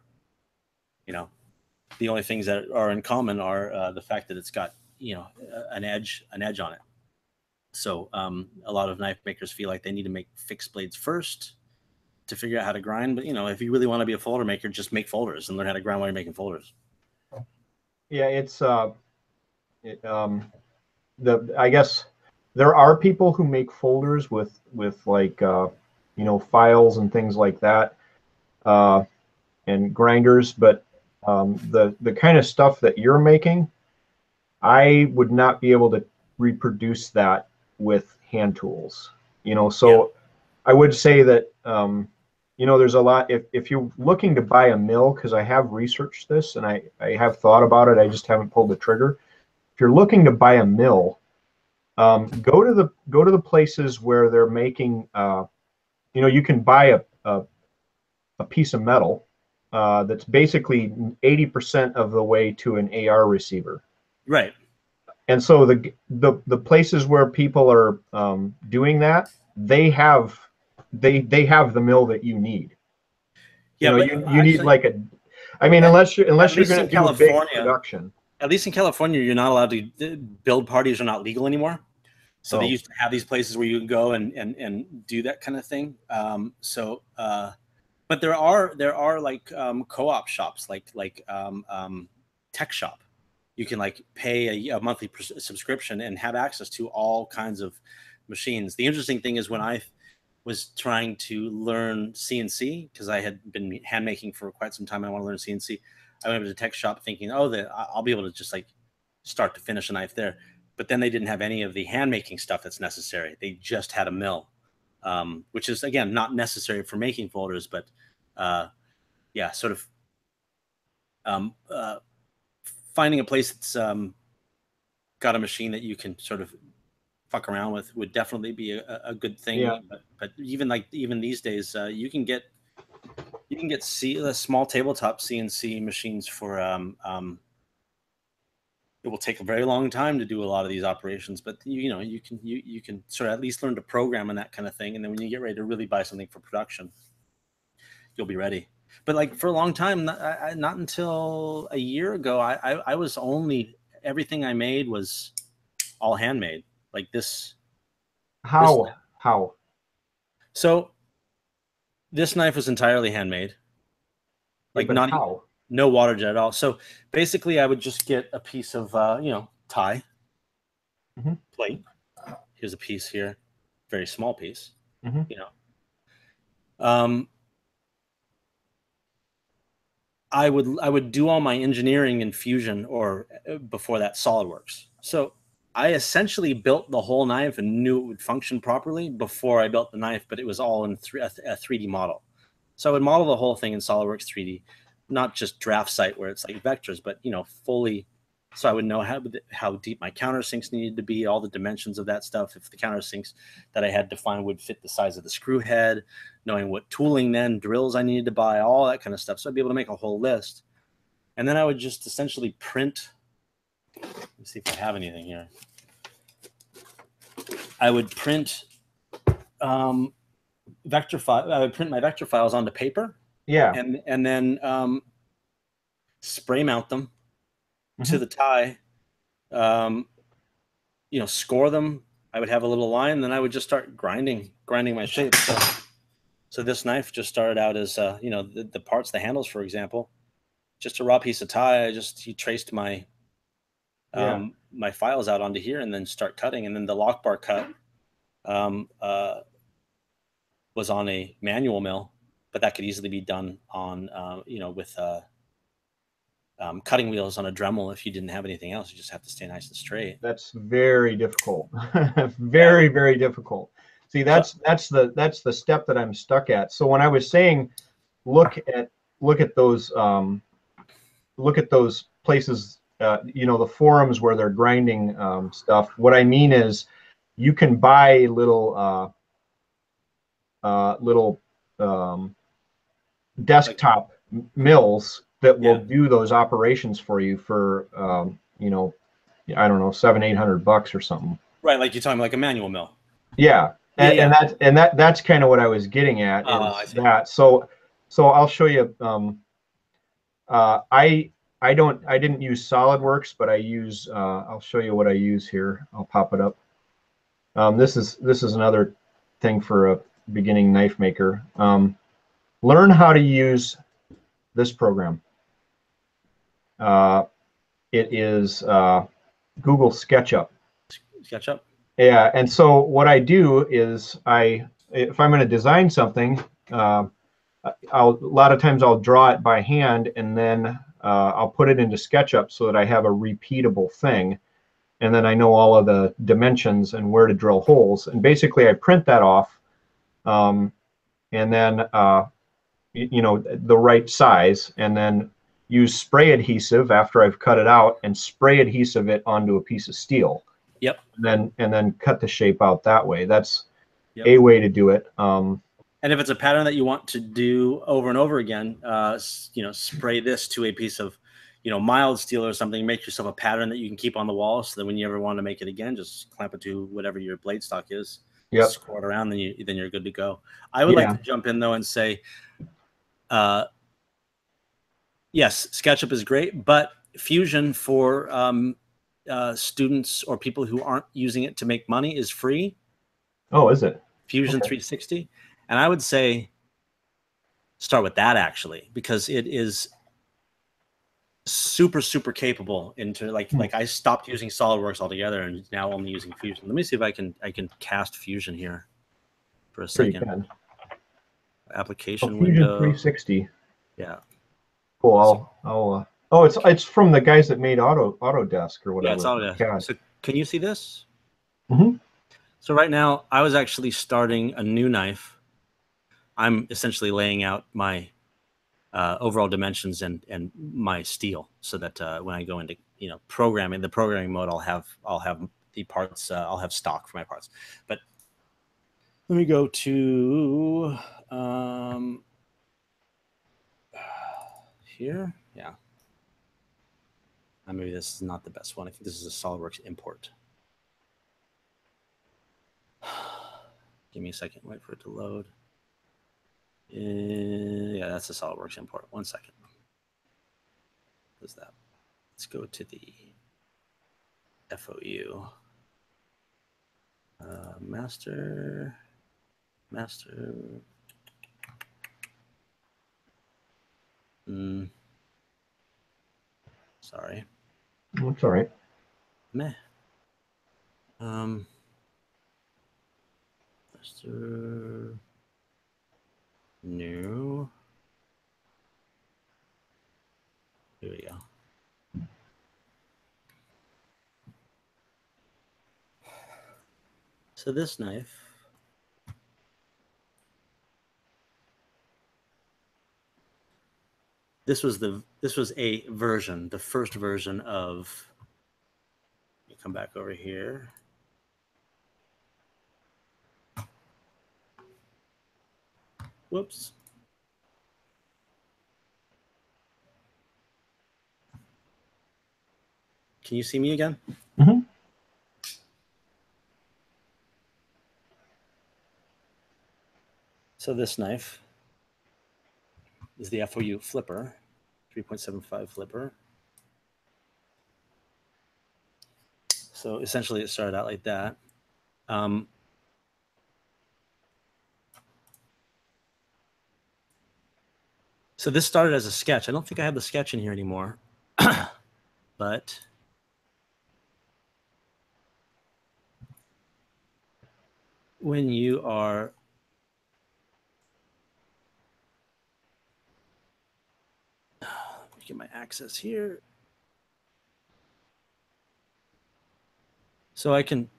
The only things that are in common are the fact that it's got, an edge on it. So a lot of knife makers feel like they need to make fixed blades first to figure out how to grind. But, if you really want to be a folder maker, just make folders and learn how to grind while you're making folders. Yeah, I guess there are people who make folders with like files and things like that, and grinders, but the kind of stuff that you're making, I would not be able to reproduce that with hand tools. Yeah. So I would say that there's a lot. If you're looking to buy a mill, because I have researched this and I have thought about it, I just haven't pulled the trigger. If you're looking to buy a mill, go to the places where they're making. You can buy a piece of metal that's basically 80% of the way to an AR receiver. Right. and so the places where people are doing that, they have the mill that you need. You Yeah, know, but you need actually, like a, I mean, at, unless at you're least going in to do a big California, production. at least in California, you're not allowed to build parties are not legal anymore. So they Oh, used to have these places where you can go and do that kind of thing. But there are like co-op shops, like tech shop. You can like pay a monthly subscription and have access to all kinds of machines. The interesting thing is when I was trying to learn CNC because I had been hand making for quite some time. And I want to learn CNC. I went to the tech shop thinking, oh, I'll be able to just like start to finish a knife there. But then they didn't have any of the hand making stuff that's necessary. They just had a mill, which is again not necessary for making folders, but yeah, sort of um, uh, finding a place that's got a machine that you can sort of fuck around with would definitely be a good yeah. thing. But even these days, you can get small tabletop CNC machines for it will take a very long time to do a lot of these operations, but you can sort of at least learn to program and that kind of thing, and then when you get ready to really buy something for production, you'll be ready. But like for a long time, not until a year ago, I was only everything I made was all handmade, like this. How? So this knife was entirely handmade, Yeah, like but not how? no water jet at all. So basically, I would just get a piece of tie Hmm. plate. Here's a piece here, very small piece. Hmm. You know, um, I would do all my engineering in Fusion or before that SolidWorks. So I essentially built the whole knife and knew it would function properly before I built the knife, but it was all in a 3D model. So I would model the whole thing in SolidWorks 3D, not just draft site where it's like vectors, but fully. So I would know how deep my countersinks needed to be, all the dimensions of that stuff. If the countersinks that I had defined would fit the size of the screw head, knowing what tooling then, drills I needed to buy, all that kind of stuff. So I'd be able to make a whole list. And then I would just essentially print. Let's see if I have anything here. I would print vector file. I would print my vector files onto paper, Yeah. and then spray mount them to Hmm. the tie. Um, score them. I would have a little line, then I would just start grinding my shape. So this knife just started out as the parts, the handles, for example, just a raw piece of tie. He traced Yeah. my files out onto here and then start cutting. And then the lock bar cut um, uh, was on a manual mill, but that could easily be done on, with cutting wheels on a Dremel. If you didn't have anything else, you just have to stay nice and straight. That's very difficult. Yeah. Very, very difficult. See, So that's the step that I'm stuck at. So when I was saying look at look at those look at those places, the forums where they're grinding stuff. What I mean is, you can buy little like, desktop mills that will yeah, do those operations for you for I don't know, 700-800 bucks or something. right. Like you're talking like a manual mill. Yeah, Yeah. and Yeah. that's kind of what I was getting at I is see. that. So I'll show you. Uh, I I didn't use SolidWorks, but I'll show you what I use here. I'll pop it up. This is another thing for a beginning knife maker. Learn how to use this program. Uh, it is Google SketchUp. SketchUp. Yeah, and so what I do is if I'm going to design something, uh, a lot of times I'll draw it by hand, and then I'll put it into SketchUp so that I have a repeatable thing, and then I know all of the dimensions and where to drill holes. And basically, I print that off, and then the right size, and then use spray adhesive after I've cut it out, and spray adhesive it onto a piece of steel, Yep. and then cut the shape out that way. That's Yep. a way to do it. And if it's a pattern that you want to do over and over again, spray this to a piece of, mild steel or something, make yourself a pattern that you can keep on the wall, so that when you ever want to make it again, just clamp it to whatever your blade stock is, Yep. score it around, then you're good to go. I would like Yeah. to jump in though and say, yes, SketchUp is great, but Fusion for students or people who aren't using it to make money is free. Oh, is it? Fusion Okay. 360, and I would say start with that actually, because it is super capable into like I stopped using SolidWorks altogether and now only using Fusion. Let me see if I can cast Fusion here for a Sure you second. can. Oh, Application Fusion window. 360. Yeah. Cool. Oh, it's from the guys that made Autodesk or whatever. Yeah, it's Autodesk. CAD. So can you see this? Mm-hmm. So right now I was actually starting a new knife. I'm essentially laying out my overall dimensions and my steel, so that when I go into programming, the programming mode, I'll have the parts. I'll have stock for my parts. But let me go to here. Yeah. Maybe this is not the best one. I think this is a SolidWorks import. Give me a second. Wait for it to load. Yeah, that's a SolidWorks import. 1 second. What's that? Let's go to the FOU. Master. Sorry. That's all right. Meh. Master. New. Here we go. So this knife, this was a version, the first version of. Let me come back over here. Whoops. Can you see me again? Mm-hmm. So this knife is the FOU flipper, 3.75 flipper. So essentially it started out like that. So this started as a sketch. I don't think I have the sketch in here anymore, but when you are let me get my access here. So I can,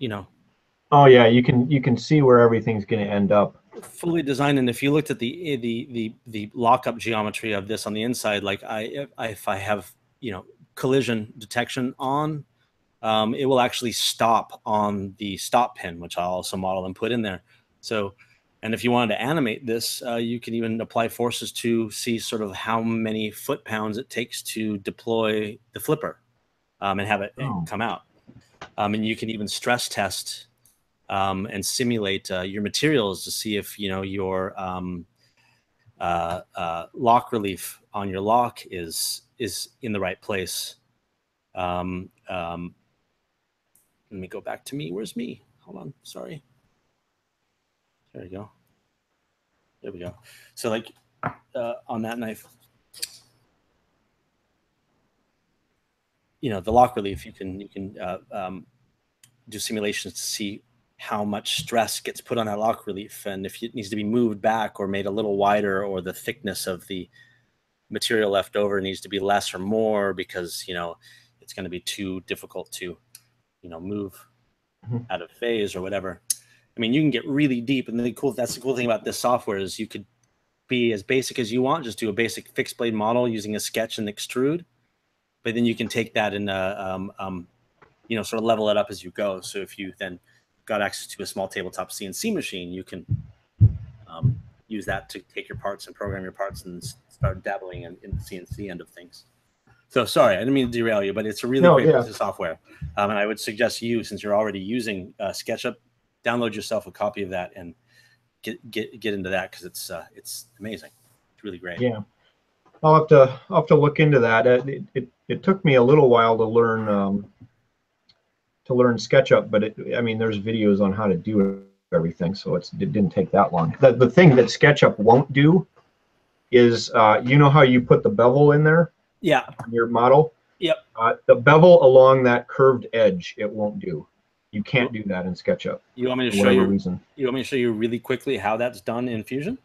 Oh yeah, you can see where everything's going to end up. fully designed. And if you looked at the lockup geometry of this on the inside, like if I have collision detection on, it will actually stop on the stop pin, which I'll also model and put in there. So, and if you wanted to animate this, you can even apply forces to see sort of how many foot-pounds it takes to deploy the flipper and have it come out. And you can even stress test and simulate your materials to see if your lock relief on your lock is in the right place. Let me go back to me. Where's me? Hold on. Sorry. There we go. There we go. So like on that knife, the lock relief, you can do simulations to see how much stress gets put on that lock relief, and if it needs to be moved back or made a little wider, or the thickness of the material left over needs to be less or more, because it's going to be too difficult to move out of phase or whatever. I mean, you can get really deep, and that's the cool thing about this software is you could be as basic as you want, just do a basic fixed blade model using a sketch and extrude, but then you can take that and sort of level it up as you go. So if you then got access to a small tabletop CNC machine, you can use that to take your parts and program your parts and start dabbling in the CNC end of things. So sorry, I didn't mean to derail you, but it's a really No, great yeah. piece of software. And I would suggest you, since you're already using SketchUp, download yourself a copy of that and get into that, because it's amazing. It's really great. Yeah. I'll have to look into that. It took me a little while to learn SketchUp, but I mean, there's videos on how to do everything, so it didn't take that long. The thing that SketchUp won't do is, you know how you put the bevel in there? Yeah. On your model? Yep. The bevel along that curved edge, it won't do. You can't do that in SketchUp. You want me to for show whatever you? reason. You want me to show you really quickly how that's done in Fusion?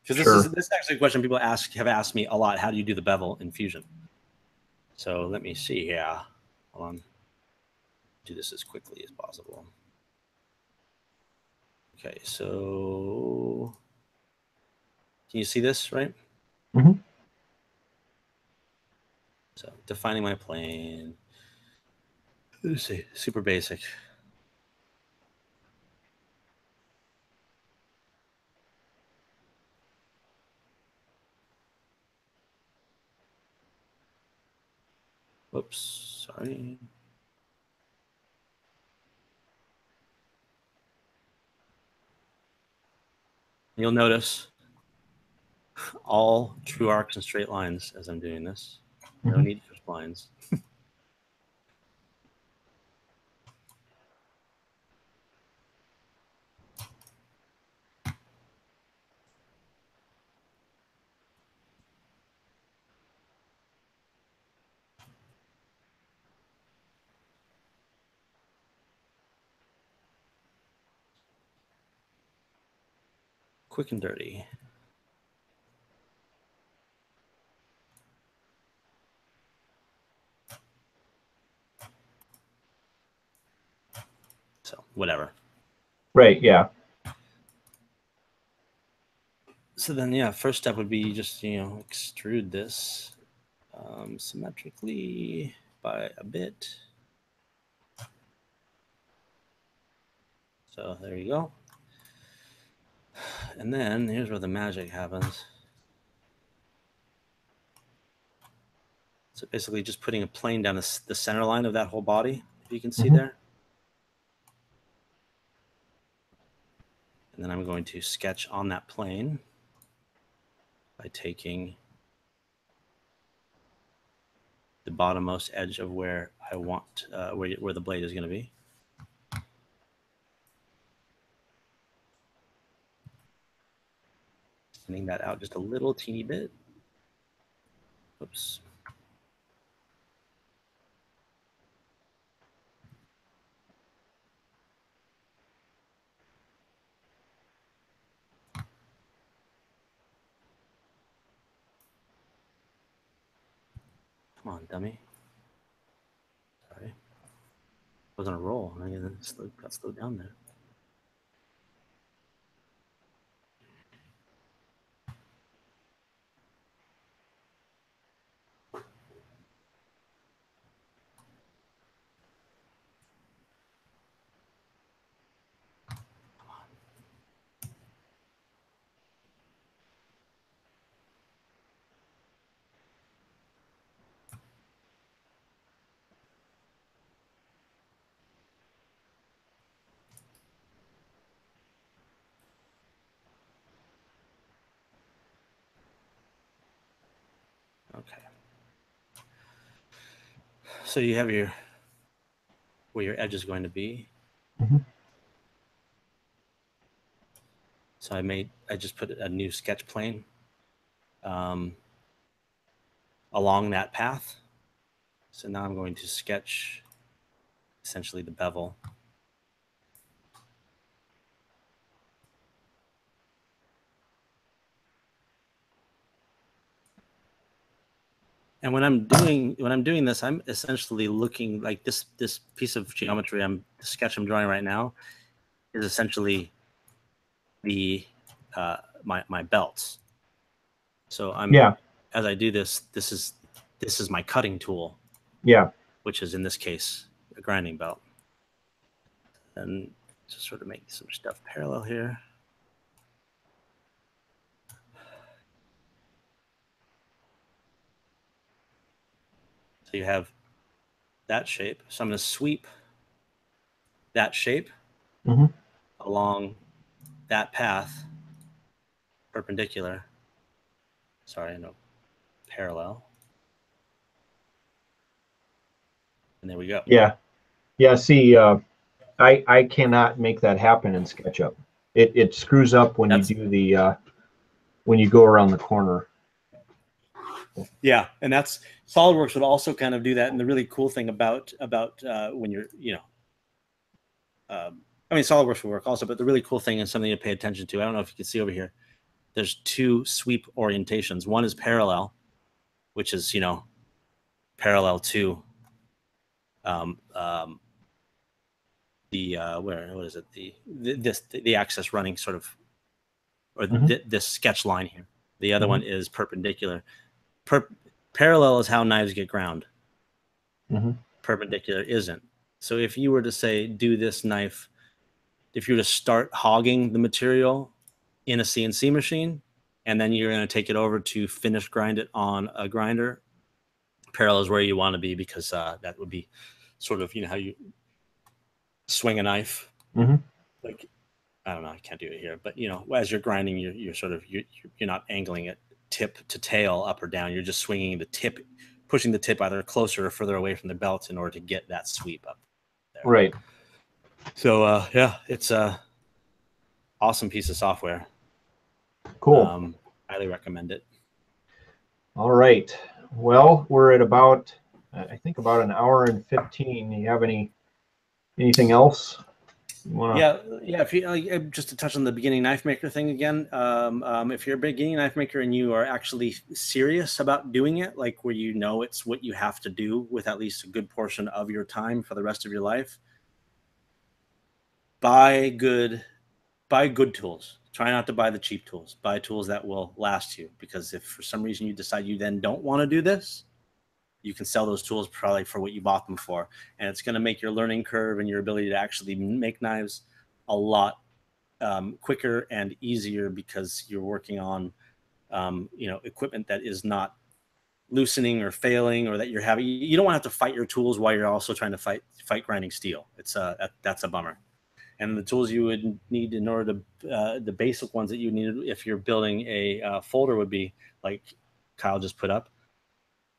Because Sure. this is actually a question people have asked me a lot. How do you do the bevel in Fusion? So let me see here. Hold on. Do this as quickly as possible. Okay, so can you see this, right? Mm-hmm. So defining my plane. Let's see, super basic. Whoops, sorry. You'll notice all true arcs and straight lines as I'm doing this. No need for splines. Quick and dirty. So whatever. Right, yeah. So then, yeah, first step would be just, extrude this symmetrically by a bit. So there you go. And then here's where the magic happens. So basically just putting a plane down the center line of that whole body, if you can see there. And then I'm going to sketch on that plane by taking the bottommost edge of where I want, where the blade is going to be. Sending that out just a little teeny bit. Oops. Come on, dummy. Sorry. I was on a roll. I got slowed down there. Okay. So you have where your edge is going to be. So I just put a new sketch plane along that path. So now I'm going to sketch essentially the bevel. And when I'm doing this, I'm essentially looking like this piece of geometry, the sketch I'm drawing right now is essentially the my belts. So as I do this is my cutting tool. Yeah. Which is in this case a grinding belt. And just sort of make some stuff parallel here. So you have that shape. So I'm going to sweep that shape Hmm. along that path, perpendicular. Sorry, no, parallel. And there we go. Yeah. Yeah. See, I cannot make that happen in SketchUp. It screws up when you That's do the when you go around the corner. yeah, and that's SolidWorks would also kind of do that. And the really cool thing about when you're I mean SolidWorks will work also, but the really cool thing and something to pay attention to. I don't know if you can see over here. There's two sweep orientations. One is parallel, which is parallel to um, um, the what is it the axis running sort of or Hmm. this sketch line here. The other Hmm. one is perpendicular. Parallel is how knives get ground. Hmm. Perpendicular isn't. So if you were to say do this knife, if you were to start hogging the material in a CNC machine, and then you're going to take it over to finish grind it on a grinder, parallel is where you want to be, because that would be sort of how you swing a knife. Hmm. Like, I don't know, I can't do it here, but as you're grinding, you're sort of you're not angling it tip to tail up or down. You're just swinging the tip, pushing the tip either closer or further away from the belt in order to get that sweep up there. Right. So yeah, it's a awesome piece of software. Cool. Highly recommend it. All right. Well, we're at about I think about an hour and 15. You have anything else you want to? Yeah. If you just to touch on the beginning knife maker thing again, if you're a beginning knife maker and you are actually serious about doing it, like where it's what you have to do with at least a good portion of your time for the rest of your life, buy good tools. Try not to buy the cheap tools. Buy tools that will last you, because if for some reason you decide you then don't want to do this, you can sell those tools probably for what you bought them for, and it's going to make your learning curve and your ability to actually make knives a lot quicker and easier, because you're working on equipment that is not loosening or failing, or that you don't want to have to fight your tools while you're also trying to fight grinding steel. It's that's a bummer. And the tools you would need in order to the basic ones that you need if you're building a folder would be, like Kyle just put up,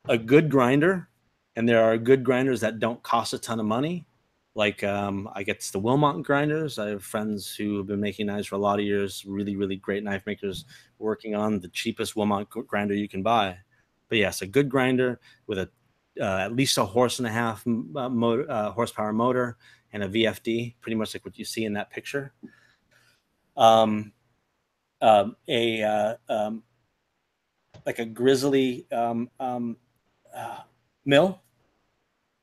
a good grinder. And there are good grinders that don't cost a ton of money. Like I guess the Wilmot grinders. I have friends who have been making knives for a lot of years, really, really great knife makers, working on the cheapest Wilmot grinder you can buy. But yes, a good grinder with a at least a horse and a half horsepower motor and a VFD, pretty much like what you see in that picture. A Like a Grizzly mill,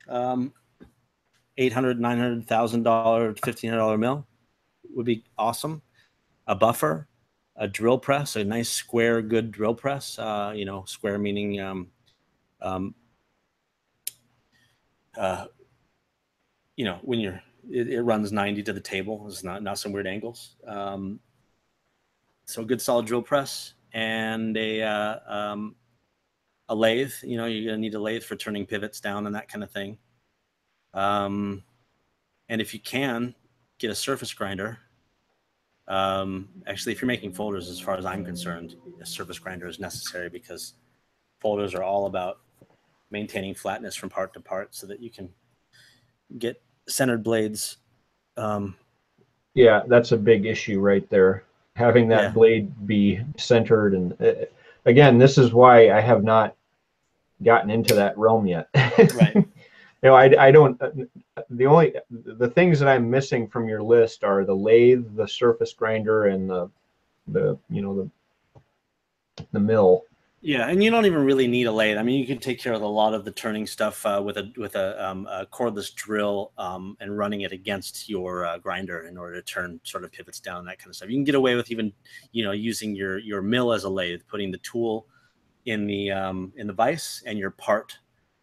um, $800, $900,000, $1,500 mill would be awesome. A buffer, a drill press, a nice square, good drill press. Square meaning um, uh, when it runs 90 to the table. It's not some weird angles. So a good solid drill press and a lathe. You're gonna need a lathe for turning pivots down and that kind of thing. And if you can, get a surface grinder. Actually, if you're making folders, as far as I'm concerned, a surface grinder is necessary, because folders are all about maintaining flatness from part to part so that you can get centered blades. Yeah, that's a big issue right there. Having that Yeah, blade be centered, and again, this is why I have not gotten into that realm yet. right. I don't. The things that I'm missing from your list are the lathe, the surface grinder, and the mill. Yeah, and you don't even really need a lathe. I mean, you can take care of a lot of the turning stuff with a cordless drill and running it against your grinder in order to turn sort of pivots down and that kind of stuff. You can get away with even using your mill as a lathe, putting the tool in the vise and your part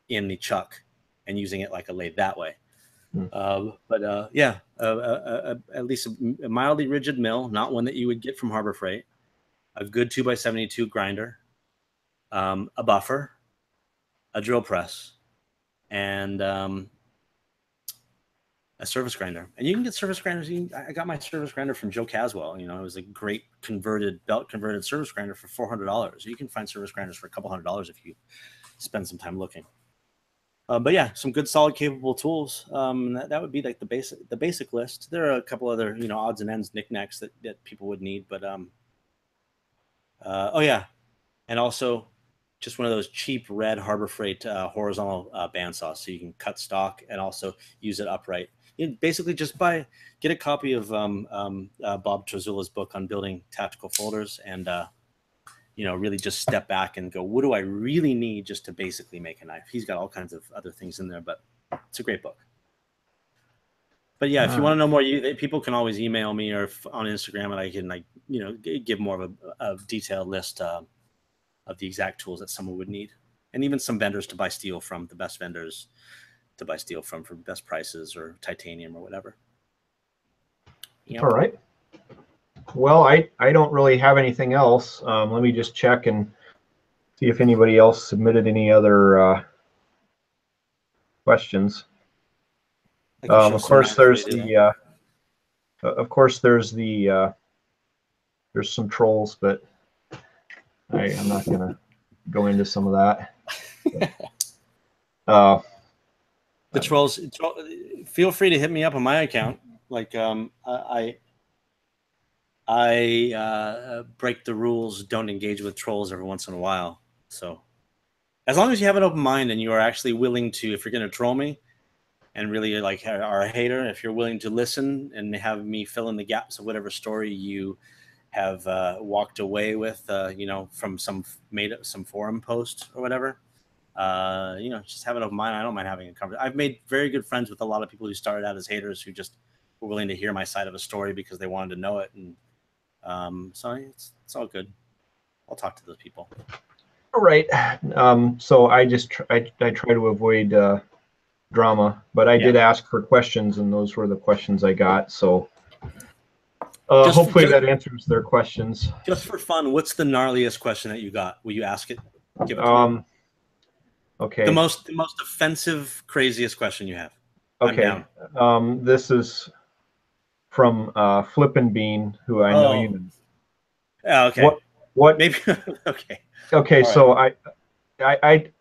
in the chuck, and using it like a lathe that way. Hmm. But yeah, at least a mildly rigid mill, not one that you would get from Harbor Freight. A good 2x72 grinder. A buffer, a drill press, and a surface grinder. And you can get surface grinders. I got my surface grinder from Joe Caswell. You know, it was a great belt converted surface grinder for $400. You can find surface grinders for a couple $100 if you spend some time looking. But yeah, some good, solid, capable tools. That would be like the basic list. There are a couple other, you know, odds and ends, knickknacks that people would need. But oh yeah, and also just one of those cheap red Harbor Freight horizontal bandsaws, so you can cut stock and also use it upright. You basically just get a copy of Bob Trezula's book on building tactical folders, and you know, really just step back and go, what do I really need just to basically make a knife? He's got all kinds of other things in there, but it's a great book. But yeah, if you want to know more, people can always email me or on Instagram, and I can you know, give more of a detailed list of the exact tools that someone would need, and even some vendors to buy steel from, the best vendors to buy steel from for best prices, or titanium or whatever. Yep. All right. Well, I don't really have anything else. Let me just check and see if anybody else submitted any other questions. Of course, there's there's some trolls, but I'm not gonna go into some of that. The trolls, feel free to hit me up on my account. Like I break the rules, don't engage with trolls every once in a while. So as long as you have an open mind and you are actually willing to, if you're going to troll me and really like are a hater, if you're willing to listen and have me fill in the gaps of whatever story you have walked away with, you know, from some forum post or whatever, you know, just have an open mind. I don't mind having a conversation. I've made very good friends with a lot of people who started out as haters, who just were willing to hear my side of a story because they wanted to know it. And so it's all good. I'll talk to those people. All right. So I try to avoid drama, but I did ask for questions, and those were the questions I got. So hopefully that answers their questions. Just for fun, what's the gnarliest question that you got? Will you ask it? Give it to me. Okay. The most offensive, craziest question you have. Okay. This is from Flippin' Bean, who I know you know. Oh, okay. What? Maybe. Okay. Okay. All so right.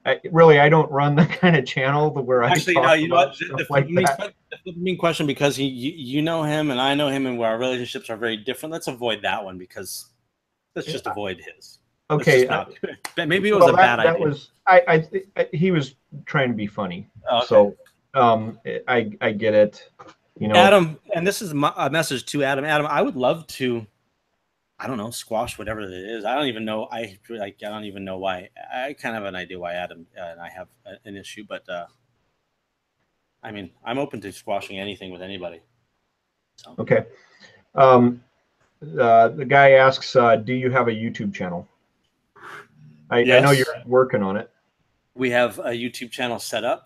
I really don't run the kind of channel where I actually no. You know what? The Flippin' question, because you know him and I know him, and our relationships are very different. Let's avoid that one, because let's just avoid his. Okay. Maybe it was a bad idea. That was he was trying to be funny. Okay. So I get it. You know, Adam, and this is a message to Adam. Adam, I would love to, I don't know, squash whatever it is. I don't even know. I don't even know why. I kind of have an idea why Adam and I have an issue, but I mean, I'm open to squashing anything with anybody. So. Okay. The guy asks, do you have a YouTube channel? Yes. I know you're working on it. We have a YouTube channel set up.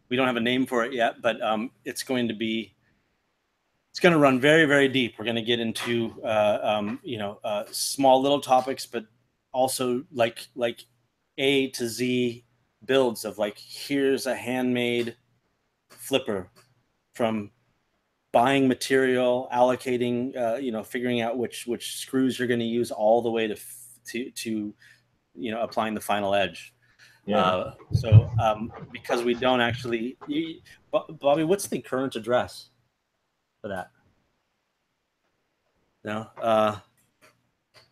We don't have a name for it yet, but it's going to run very, very deep. We're going to get into you know, small little topics, but also like A to Z builds of like, here's a handmade flipper, from buying material, allocating, you know, figuring out which screws you're going to use, all the way to you know, applying the final edge. Yeah. So because we don't actually, Bobby, what's the current address for that? No,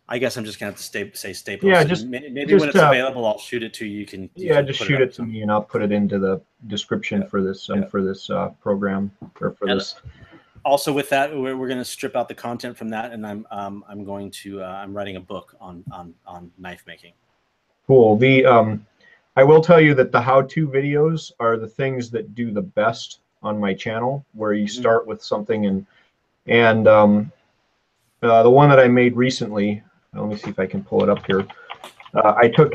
I guess I'm just gonna have to say Staples. Yeah, just maybe just, when it's available, I'll shoot it to you. You can just shoot it to me, and I'll put it into the description for this for this program, or for this. Also, with that, we're going to strip out the content from that, and I'm going to I'm writing a book on knife making. Cool. I will tell you that the how-to videos are the things that do the best on my channel, where you start with something, and the one that I made recently, let me see if I can pull it up here. I took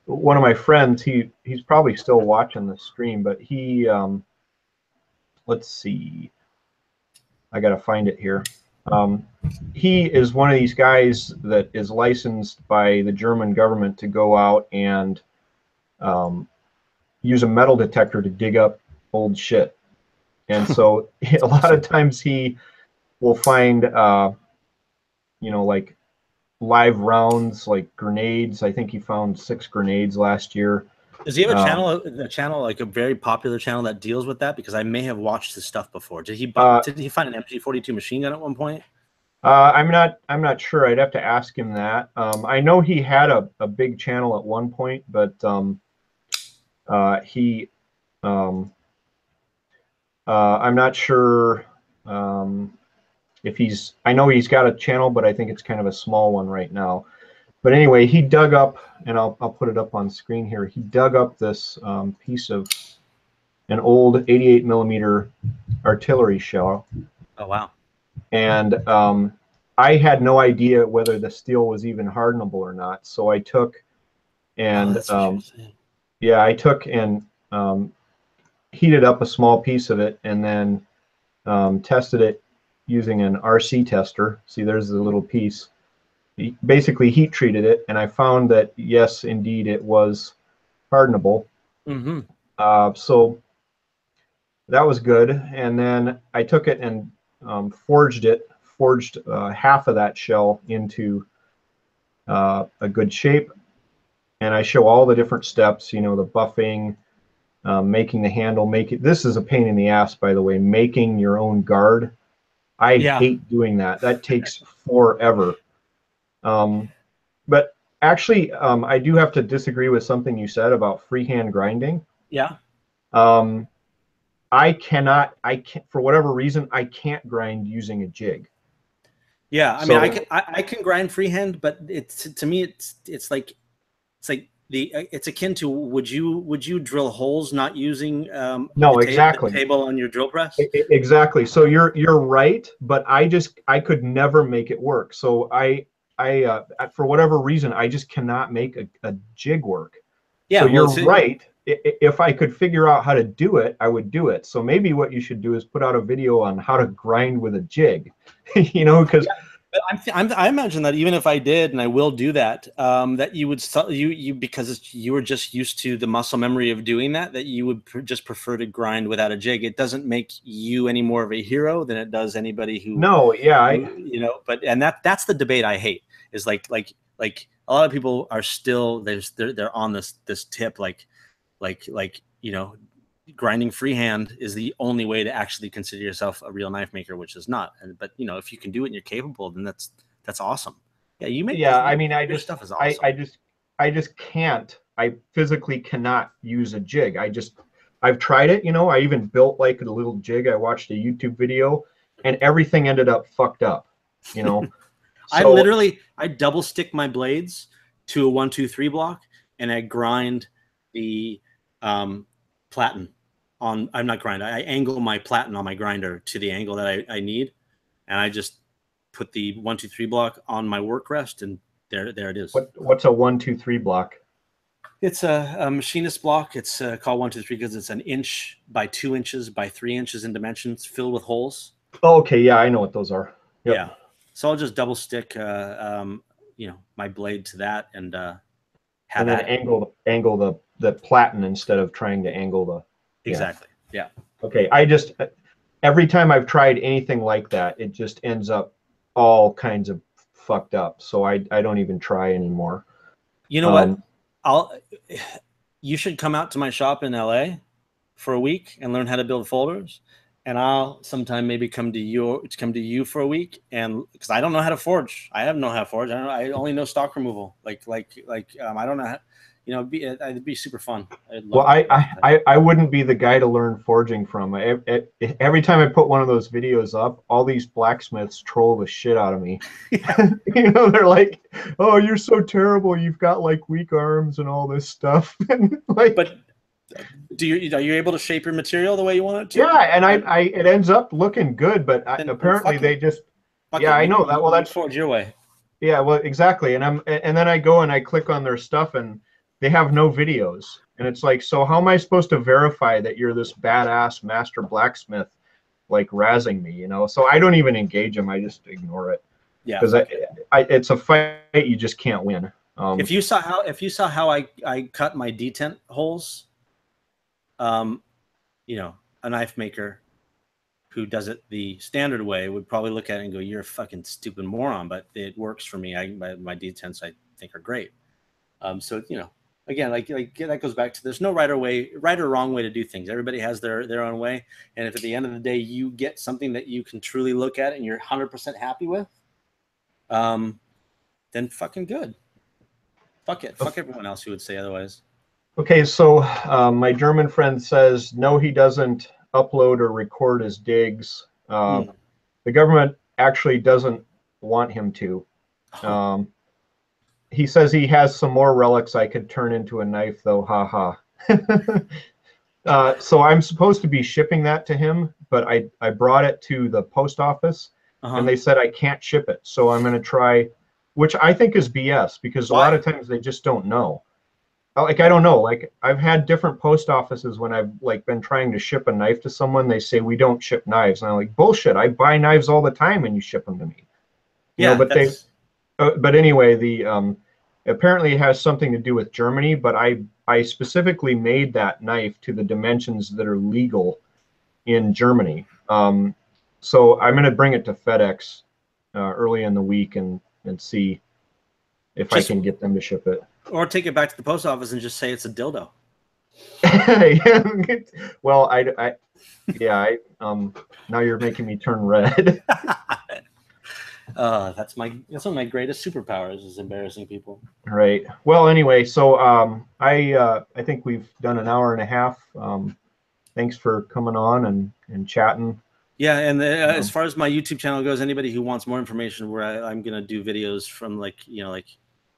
one of my friends, he's probably still watching the stream, but he, let's see, I got to find it here. He is one of these guys that is licensed by the German government to go out and use a metal detector to dig up old shit. And so a lot of times he will find, like live rounds, like grenades. I think he found 6 grenades last year. Does he have a channel like a very popular channel that deals with that? Because I may have watched his stuff before. Did he find an MG42 machine gun at one point? I'm not sure. I'd have to ask him that. I know he had a big channel at one point, but I'm not sure if he's. I know he's got a channel, but I think it's kind of a small one right now. But anyway, he dug up, and I'll put it up on screen here. He dug up this piece of an old 88 millimeter artillery shell. Oh wow! And I had no idea whether the steel was even hardenable or not. So I took and I took and heated up a small piece of it, and then tested it using an RC tester. See, there's the little piece. Basically heat treated it, and I found that yes, indeed, it was hardenable. Mm-hmm. So that was good. And then I took it and forged half of that shell into a good shape. And I show all the different steps, the buffing, making the handle, this is a pain in the ass, by the way, making your own guard. I hate doing that. That takes forever. But actually, I do have to disagree with something you said about freehand grinding. Yeah. I can't, for whatever reason, I can't grind using a jig. Yeah, I mean, I can grind freehand, but to me, it's akin to would you drill holes not using no, exactly the table on your drill press? Exactly. So you're right, but I could never make it work. So I for whatever reason, I just cannot make a jig work. Yeah, so you're right. If I could figure out how to do it, I would do it. So maybe what you should do is put out a video on how to grind with a jig, because I imagine that even if I did, and I will do that, that you would because you were just used to the muscle memory of doing that you would just prefer to grind without a jig. It doesn't make you any more of a hero than it does anybody who. No, yeah, that's the debate I hate. Is like a lot of people are still they're on this tip like grinding freehand is the only way to actually consider yourself a real knife maker, which is not. But if you can do it and you're capable, then that's awesome. Yeah, you make. Yeah, I mean, your stuff is awesome. I just can't. I physically cannot use a jig. I've tried it. I even built like a little jig. I watched a YouTube video, and everything ended up fucked up. So, I double stick my blades to a 1-2-3 block, and I grind the platen on. I'm not grind. I angle my platen on my grinder to the angle that I need, and I just put the 1-2-3 block on my work rest, and there it is. What's a 1-2-3 block? It's a machinist block. It's called 1-2-3 because it's 1 inch by 2 inches by 3 inches in dimensions, filled with holes. Oh, okay, yeah, I know what those are. Yep. Yeah, so I'll just double stick, my blade to that, and have then angle the platen instead of trying to angle the. Exactly. Yeah. Okay. Every time I've tried anything like that, it just ends up all kinds of fucked up. So I don't even try anymore. You know what? You should come out to my shop in LA for a week and learn how to build folders. And I'll sometime maybe come to you for a week, and because I don't know how to forge. I don't know how to forge. I only know stock removal. I don't know how. It'd be super fun. Well, I wouldn't be the guy to learn forging from. Every time I put one of those videos up, all these blacksmiths troll the shit out of me. They're like, "Oh, you're so terrible. You've got like weak arms and all this stuff." But are you able to shape your material the way you want it to? Yeah, and it ends up looking good, but apparently they just. Yeah, I know that. Well, that's forge your way. Yeah, well, exactly. And then I go and I click on their stuff, and they have no videos. And it's like, so how am I supposed to verify that you're this badass master blacksmith, like razzing me, So I don't even engage them. I just ignore it. Yeah. Because it's a fight you just can't win. If you saw how I cut my detent holes, you know, a knife maker who does it the standard way would probably look at it and go, "You're a fucking stupid moron," but it works for me. My detents I think are great. So you know, again, like that goes back to there's no right or wrong way to do things. Everybody has their own way, and if at the end of the day you get something that you can truly look at and you're 100% happy with, then fucking good. Fuck it. Fuck everyone else who would say otherwise. Okay, so my German friend says no, he doesn't upload or record his digs. The government actually doesn't want him to. He says he has some more relics I could turn into a knife, though. Ha ha. So I'm supposed to be shipping that to him, but I brought it to the post office, and they said I can't ship it. So I'm going to try, which I think is BS, because a lot of times they just don't know. Like, I don't know. Like, I've had different post offices when I've like been trying to ship a knife to someone. They say we don't ship knives, and I'm like, bullshit. I buy knives all the time, and you ship them to me. You know, but that's... but anyway, the apparently it has something to do with Germany. But I specifically made that knife to the dimensions that are legal in Germany. So I'm going to bring it to FedEx early in the week and see if I can get them to ship it. Or take it back to the post office and just say it's a dildo. Well, now you're making me turn red. That's one of my greatest superpowers, is embarrassing people. Right. Well, anyway, so I think we've done an hour and a half. Thanks for coming on and chatting. Yeah, and as far as my YouTube channel goes, anybody who wants more information, where I'm going to do videos from like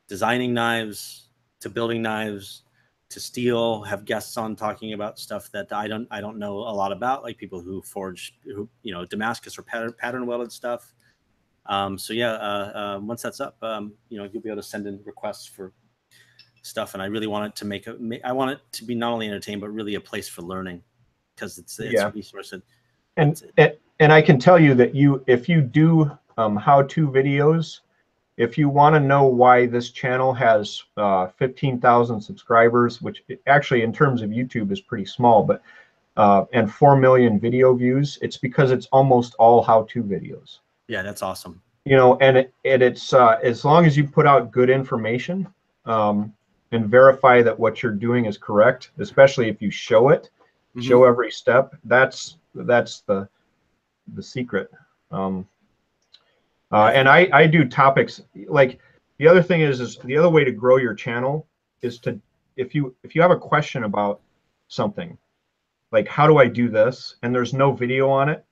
designing knives to building knives to steel, have guests on talking about stuff that I don't know a lot about, like people who forge, Damascus or pattern welded stuff. So yeah, once that's up, you'll be able to send in requests for stuff, and I really want it I want it to be not only entertaining but really a place for learning, because it's a resource. And I can tell you that if you do how-to videos, if you want to know why this channel has 15,000 subscribers, which actually in terms of YouTube is pretty small, but and 4 million video views, it's because it's almost all how-to videos. Yeah, that's awesome. And it's as long as you put out good information and verify that what you're doing is correct, especially if you show it, show every step. That's the secret. And I do topics like the other thing is the other way to grow your channel is to if you have a question about something, like how do I do this, and there's no video on it,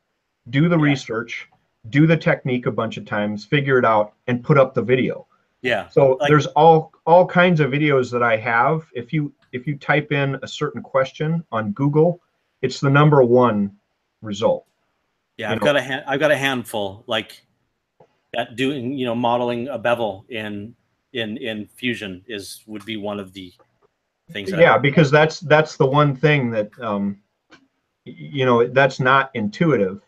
do the research, do the technique a bunch of times, figure it out, and put up the video. Yeah. So there's all kinds of videos that I have. If you type in a certain question on Google, it's the #1 result. Yeah, I've got a handful, like that doing, modeling a bevel in Fusion would be one of the things. Because that's the one thing that that's not intuitive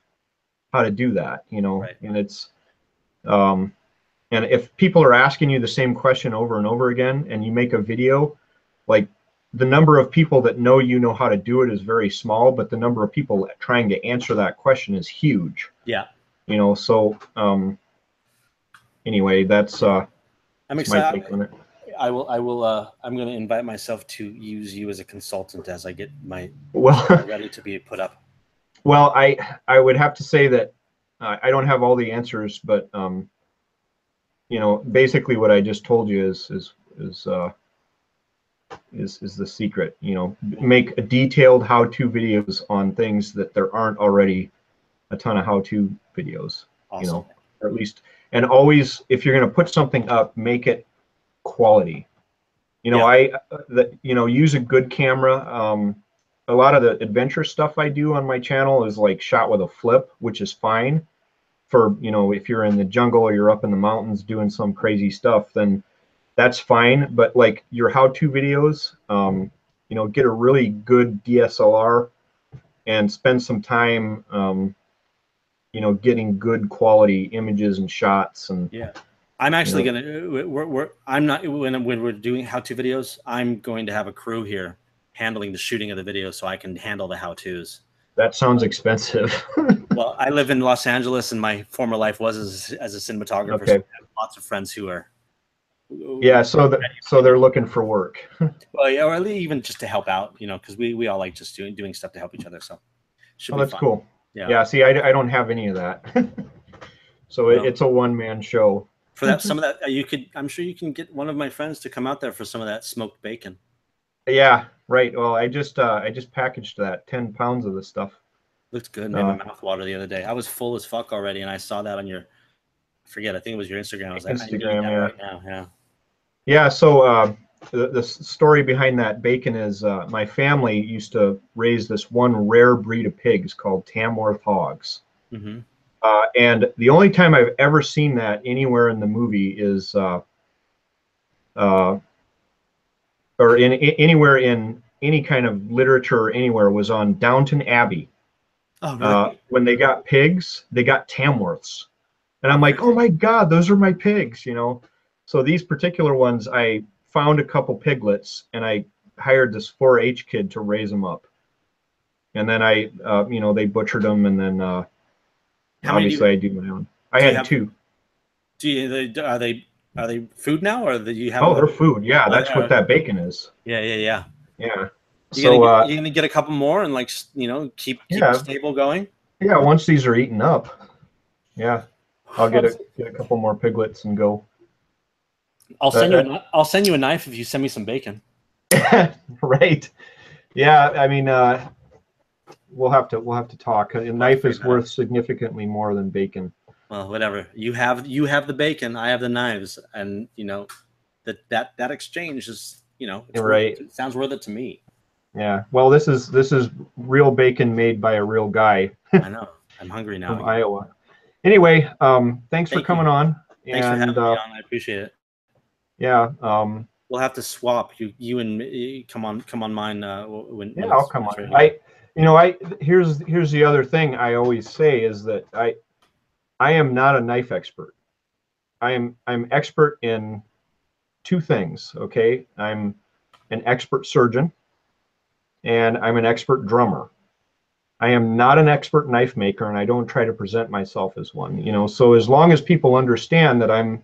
how to do that, Right. And it's and if people are asking you the same question over and over again, and you make a video, like the number of people that know how to do it is very small, but the number of people trying to answer that question is huge. Yeah. So anyway, that's I'm excited. my take on it. I'm going to invite myself to use you as a consultant as I get my ready to be put up. Well, I would have to say that I don't have all the answers, but basically what I just told you is the secret. Make a detailed how-to videos on things that there aren't already a ton of how-to videos. Awesome. Or at least, and always, if you're going to put something up, make it quality. Use a good camera. A lot of the adventure stuff I do on my channel is like shot with a flip, which is fine for, if you're in the jungle or you're up in the mountains doing some crazy stuff, then that's fine. But like your how-to videos, get a really good DSLR and spend some time, getting good quality images and shots, and I'm actually You know, gonna. I'm not when we're doing how-to videos. I'm going to have a crew here handling the shooting of the videos, so I can handle the how-tos. that sounds expensive. Well, I live in Los Angeles, and my former life was as a cinematographer. So Okay. I have lots of friends who are. Yeah, so they're looking for work. Well, yeah, or even just to help out, because we all like just doing stuff to help each other. So should Oh, be that's fun. cool. Yeah. Yeah, see, I don't have any of that. So Well, it's a one-man show. for that, some of that you could. I'm sure you can get one of my friends to come out there for some of that smoked bacon. Yeah, right. Well, I just packaged that 10 pounds of this stuff. Looked good. Made my mouth water the other day. I was full as fuck already, and I saw that on your. I forget. I think it was your Instagram. I was like, I need Instagram, that yeah. right now. Yeah. Yeah, so the story behind that bacon is my family used to raise this one rare breed of pigs called Tamworth hogs. Mm-hmm. And the only time I've ever seen that anywhere in the movie is, uh, or anywhere in any kind of literature or anywhere, was on Downton Abbey. Oh, really? When they got pigs, they got Tamworths. And Oh, I'm like, oh crazy. my God, those are my pigs. So these particular ones, I found a couple piglets and I hired this 4-H kid to raise them up. And then they butchered them, and then How many obviously I do my own. I do you had have? two. Are they food now, or do you have? Oh, they're food. Yeah, Oh, they that's what are. that bacon is. Yeah, yeah, yeah. Yeah. You gonna So get, you gonna get a couple more and keep the yeah, stable going. yeah. Once these are eaten up, yeah, I'll get I'll a couple more piglets and go. send you I'll send you a knife if you send me some bacon. Right. Yeah. I mean, we'll have to talk. A We'll have to knife figure is that out. worth significantly more than bacon. Well, whatever. You have the bacon. I have the knives, and that exchange is it's worth Right. it. It sounds worth it to me. Yeah. Well, this is real bacon made by a real guy I know. I'm hungry now from again. Iowa. Anyway, thanks for Thank you. coming on. Thanks for And having me on. I appreciate it. yeah, We'll have to swap. You and me, come on mine yeah, when I'll it's come ready on. to go. Here's the other thing I always say is that I am not a knife expert. I'm expert in two things. Okay, I'm an expert surgeon and I'm an expert drummer. I am not an expert knife maker, and I don't try to present myself as one. So as long as people understand that I'm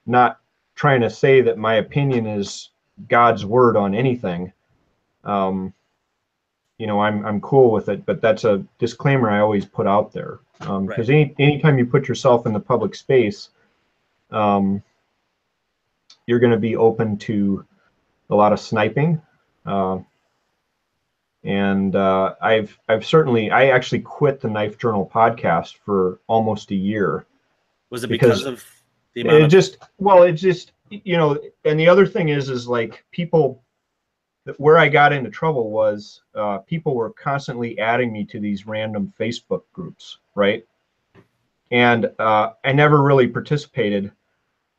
not trying to say that my opinion is God's word on anything, um, I'm cool with it. But that's a disclaimer I always put out there, Right. because anytime you put yourself in the public space, um, you're going to be open to a lot of sniping. Uh, and I actually quit the Knife Journal podcast for almost a year Was it because because of the amount of? it just, and the other thing is like people, where I got into trouble was people were constantly adding me to these random Facebook groups, right? And I never really participated.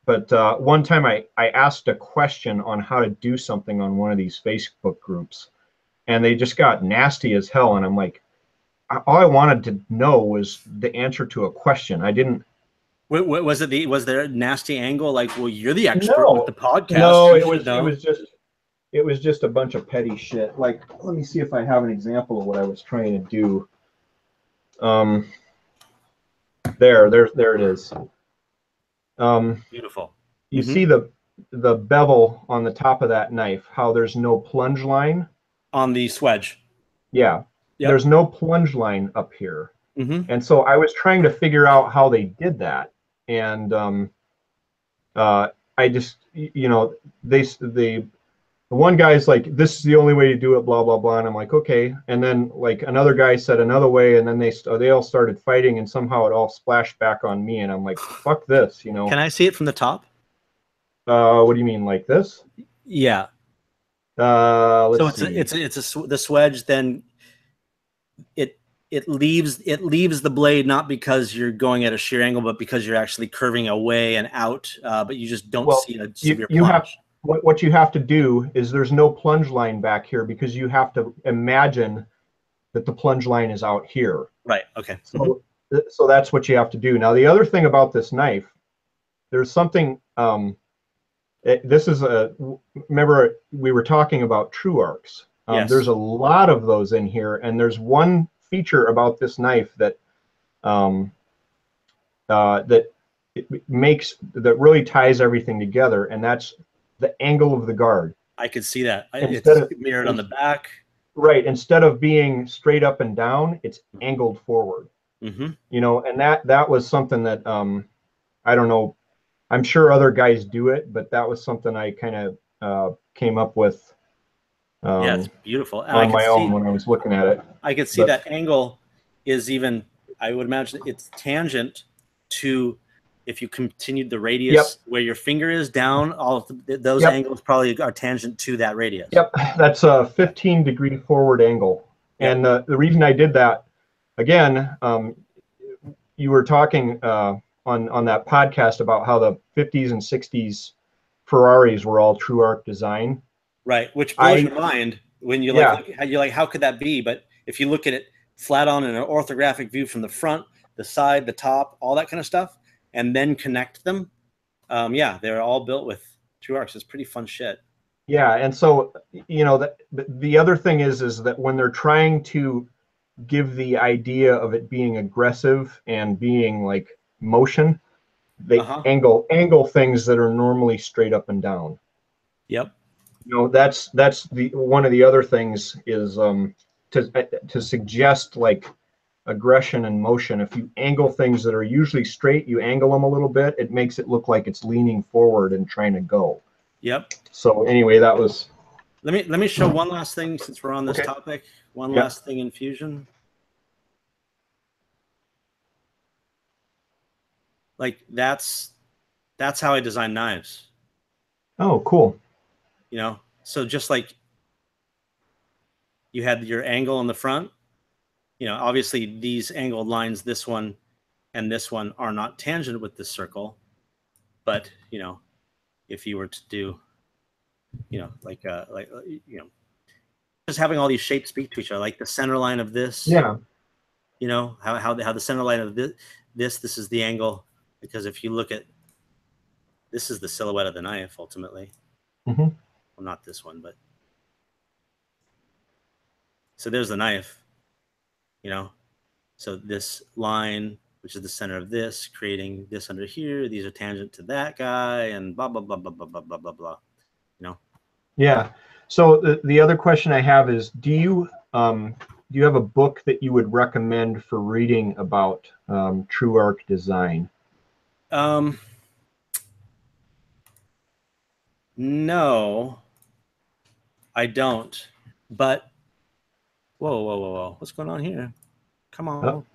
But one time I asked a question on how to do something on one of these Facebook groups, and they just got nasty as hell. And I'm like, all I wanted to know was the answer to a question. I didn't. Was there a nasty angle like, well, you're the expert with No, the podcast, no, you it should was it know? was just it was just a bunch of petty shit. Like, let me see if I have an example of what I was trying to do. Um, there it is. Beautiful. You Hmm. see the bevel on the top of that knife, how there's no plunge line? On the swedge. Yeah, Yep. there's no plunge line up here. Hmm. And so I was trying to figure out how they did that. And I just, the one guy's like, this is the only way to do it, blah, blah, blah. And I'm like, okay. And then like another guy said another way, and then they all started fighting, and somehow it all splashed back on me. And I'm like, fuck this. Can I see it from the top? What do you mean, like this? Yeah. So Let's see. the swedge. Then it it leaves the blade not because you're going at a shear angle, but because you're actually curving away and out. But you just don't Well, see a you severe you have plunge. what you have to do is there's no plunge line back here because you have to imagine that the plunge line is out here. Right. Okay. Hmm. So so that's what you have to do. Now the other thing about this knife there's something. This is a. Remember, we were talking about true arcs. There's Yes. a lot of those in here, and there's one feature about this knife that um, that that really ties everything together, and that's the angle of the guard. I could see that. Instead It's of mirrored on the back. right, instead of being straight up and down, it's angled forward. Mm-hmm. You know, and that was something that I don't know. I'm sure other guys do it, but that was something I kind of came up with Yeah, it's beautiful. And on my own when I was looking at it. I could see But that angle is even, I would imagine it's tangent to, if you continued the radius yep, where your finger is down, all of those yep, angles probably are tangent to that radius. yep. That's a 15-degree forward angle. Yep. And the reason I did that, again, you were talking on that podcast about how the 50s and 60s Ferraris were all true arc design. Right, which blows your mind when you yeah, you're like, how could that be? But if you look at it flat on in an orthographic view from the front, the side, the top, all that kind of stuff, and then connect them, yeah, they're all built with true arcs. It's pretty fun shit. yeah. And so, you know, the other thing is that when they're trying to give the idea of it being aggressive and being like motion, they angle things that are normally straight up and down. Yep. You know, that's the one of the other things is to suggest like aggression and motion. If you angle things that are usually straight, you angle them a little bit, it makes it look like it's leaning forward and trying to go. Yep. So anyway, that was. Let me show one last thing since we're on this topic. One last thing in Fusion. Like that's how I design knives. Oh, cool. You know, so just like you had your angle in the front, you know, obviously these angled lines, this one and this one, are not tangent with this circle. But, you know, if you were to do, you know, you know, just having all these shapes speak to each other, like the center line of this, Yeah. you know, how the center line of this is the angle, because if you look at, this is the silhouette of the knife ultimately. Mm-hmm. Well, not this one, but so there's the knife, you know, so this line, which is the center of this, creating this under here, these are tangent to that guy, and blah blah blah blah blah blah blah blah blah, you know. Yeah. So the other question I have is, do you have a book that you would recommend for reading about true arc design? No, I don't. But whoa, what's going on here? Come on. Oh,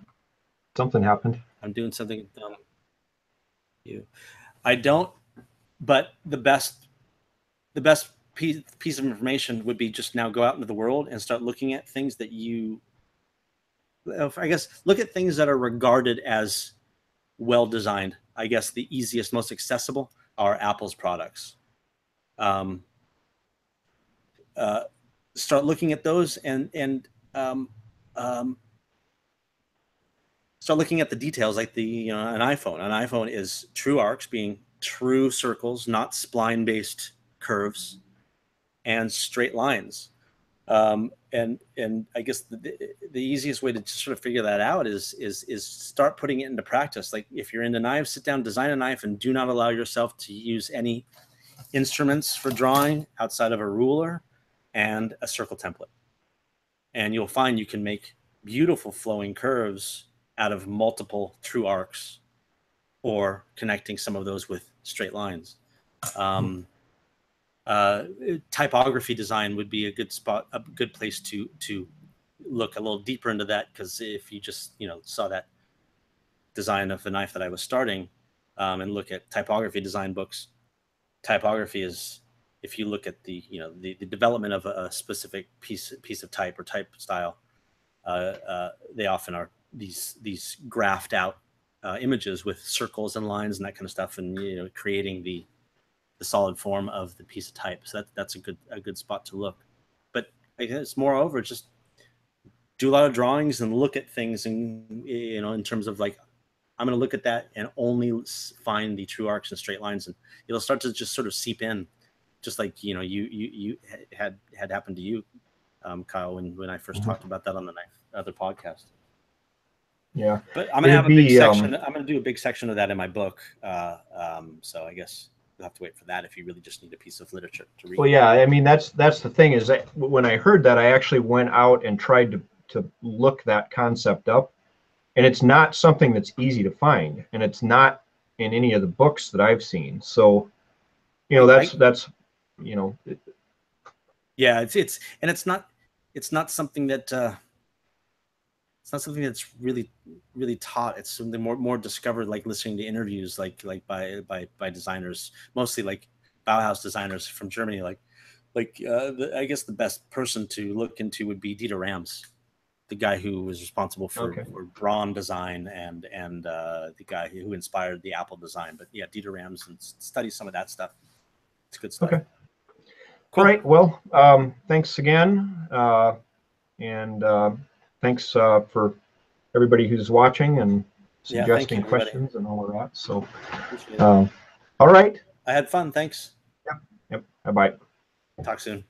something happened. I'm doing something dumb. I don't. But the best piece of information would be just now go out into the world and start looking at things that you, I guess, look at things that are regarded as well designed. I guess the easiest, most accessible are Apple's products. Start looking at those and start looking at the details, like the, you know, an iPhone. An iPhone is true arcs, being true circles, not spline based curves and straight lines. And I guess the easiest way to sort of figure that out is start putting it into practice. Like if you're into knives, sit down, design a knife, and do not allow yourself to use any instruments for drawing outside of a ruler and a circle template. And you'll find you can make beautiful flowing curves out of multiple true arcs, or connecting some of those with straight lines. Typography design would be a good spot, a good place to look a little deeper into that, because if you just, you know, saw that design of the knife that I was starting, and look at typography design books, typography is, if you look at the, you know, the development of a specific piece of type or type style, they often are these graphed out images with circles and lines and that kind of stuff, and, you know, creating the solid form of the piece of type. So that's a good spot to look. But I guess moreover, just do a lot of drawings and look at things, and, you know, in terms of like I'm going to look at that and only find the true arcs and straight lines, and it'll start to just sort of seep in, just like you had happened to you, Kyle, when I first talked about that on the other podcast. Yeah, but I'm gonna have a big section. I'm gonna do a big section of that in my book. So I guess you'll have to wait for that if you really just need a piece of literature to read. Well, yeah, I mean that's the thing is that when I heard that, I actually went out and tried to look that concept up, and it's not something that's easy to find, and it's not in any of the books that I've seen. So, that's yeah, it's not something that. It's not something that's really taught. It's something more discovered, like listening to interviews, like by designers, mostly like Bauhaus designers from Germany. I guess the best person to look into would be Dieter Rams, the guy who was responsible for Braun design and the guy who inspired the Apple design. But yeah, Dieter Rams, and study some of that stuff. It's good stuff. Okay. Cool. All right. Well, thanks again, and thanks for everybody who's watching and suggesting questions and all of that. So, all right. I had fun. Thanks. Yep. Bye-bye. Talk soon.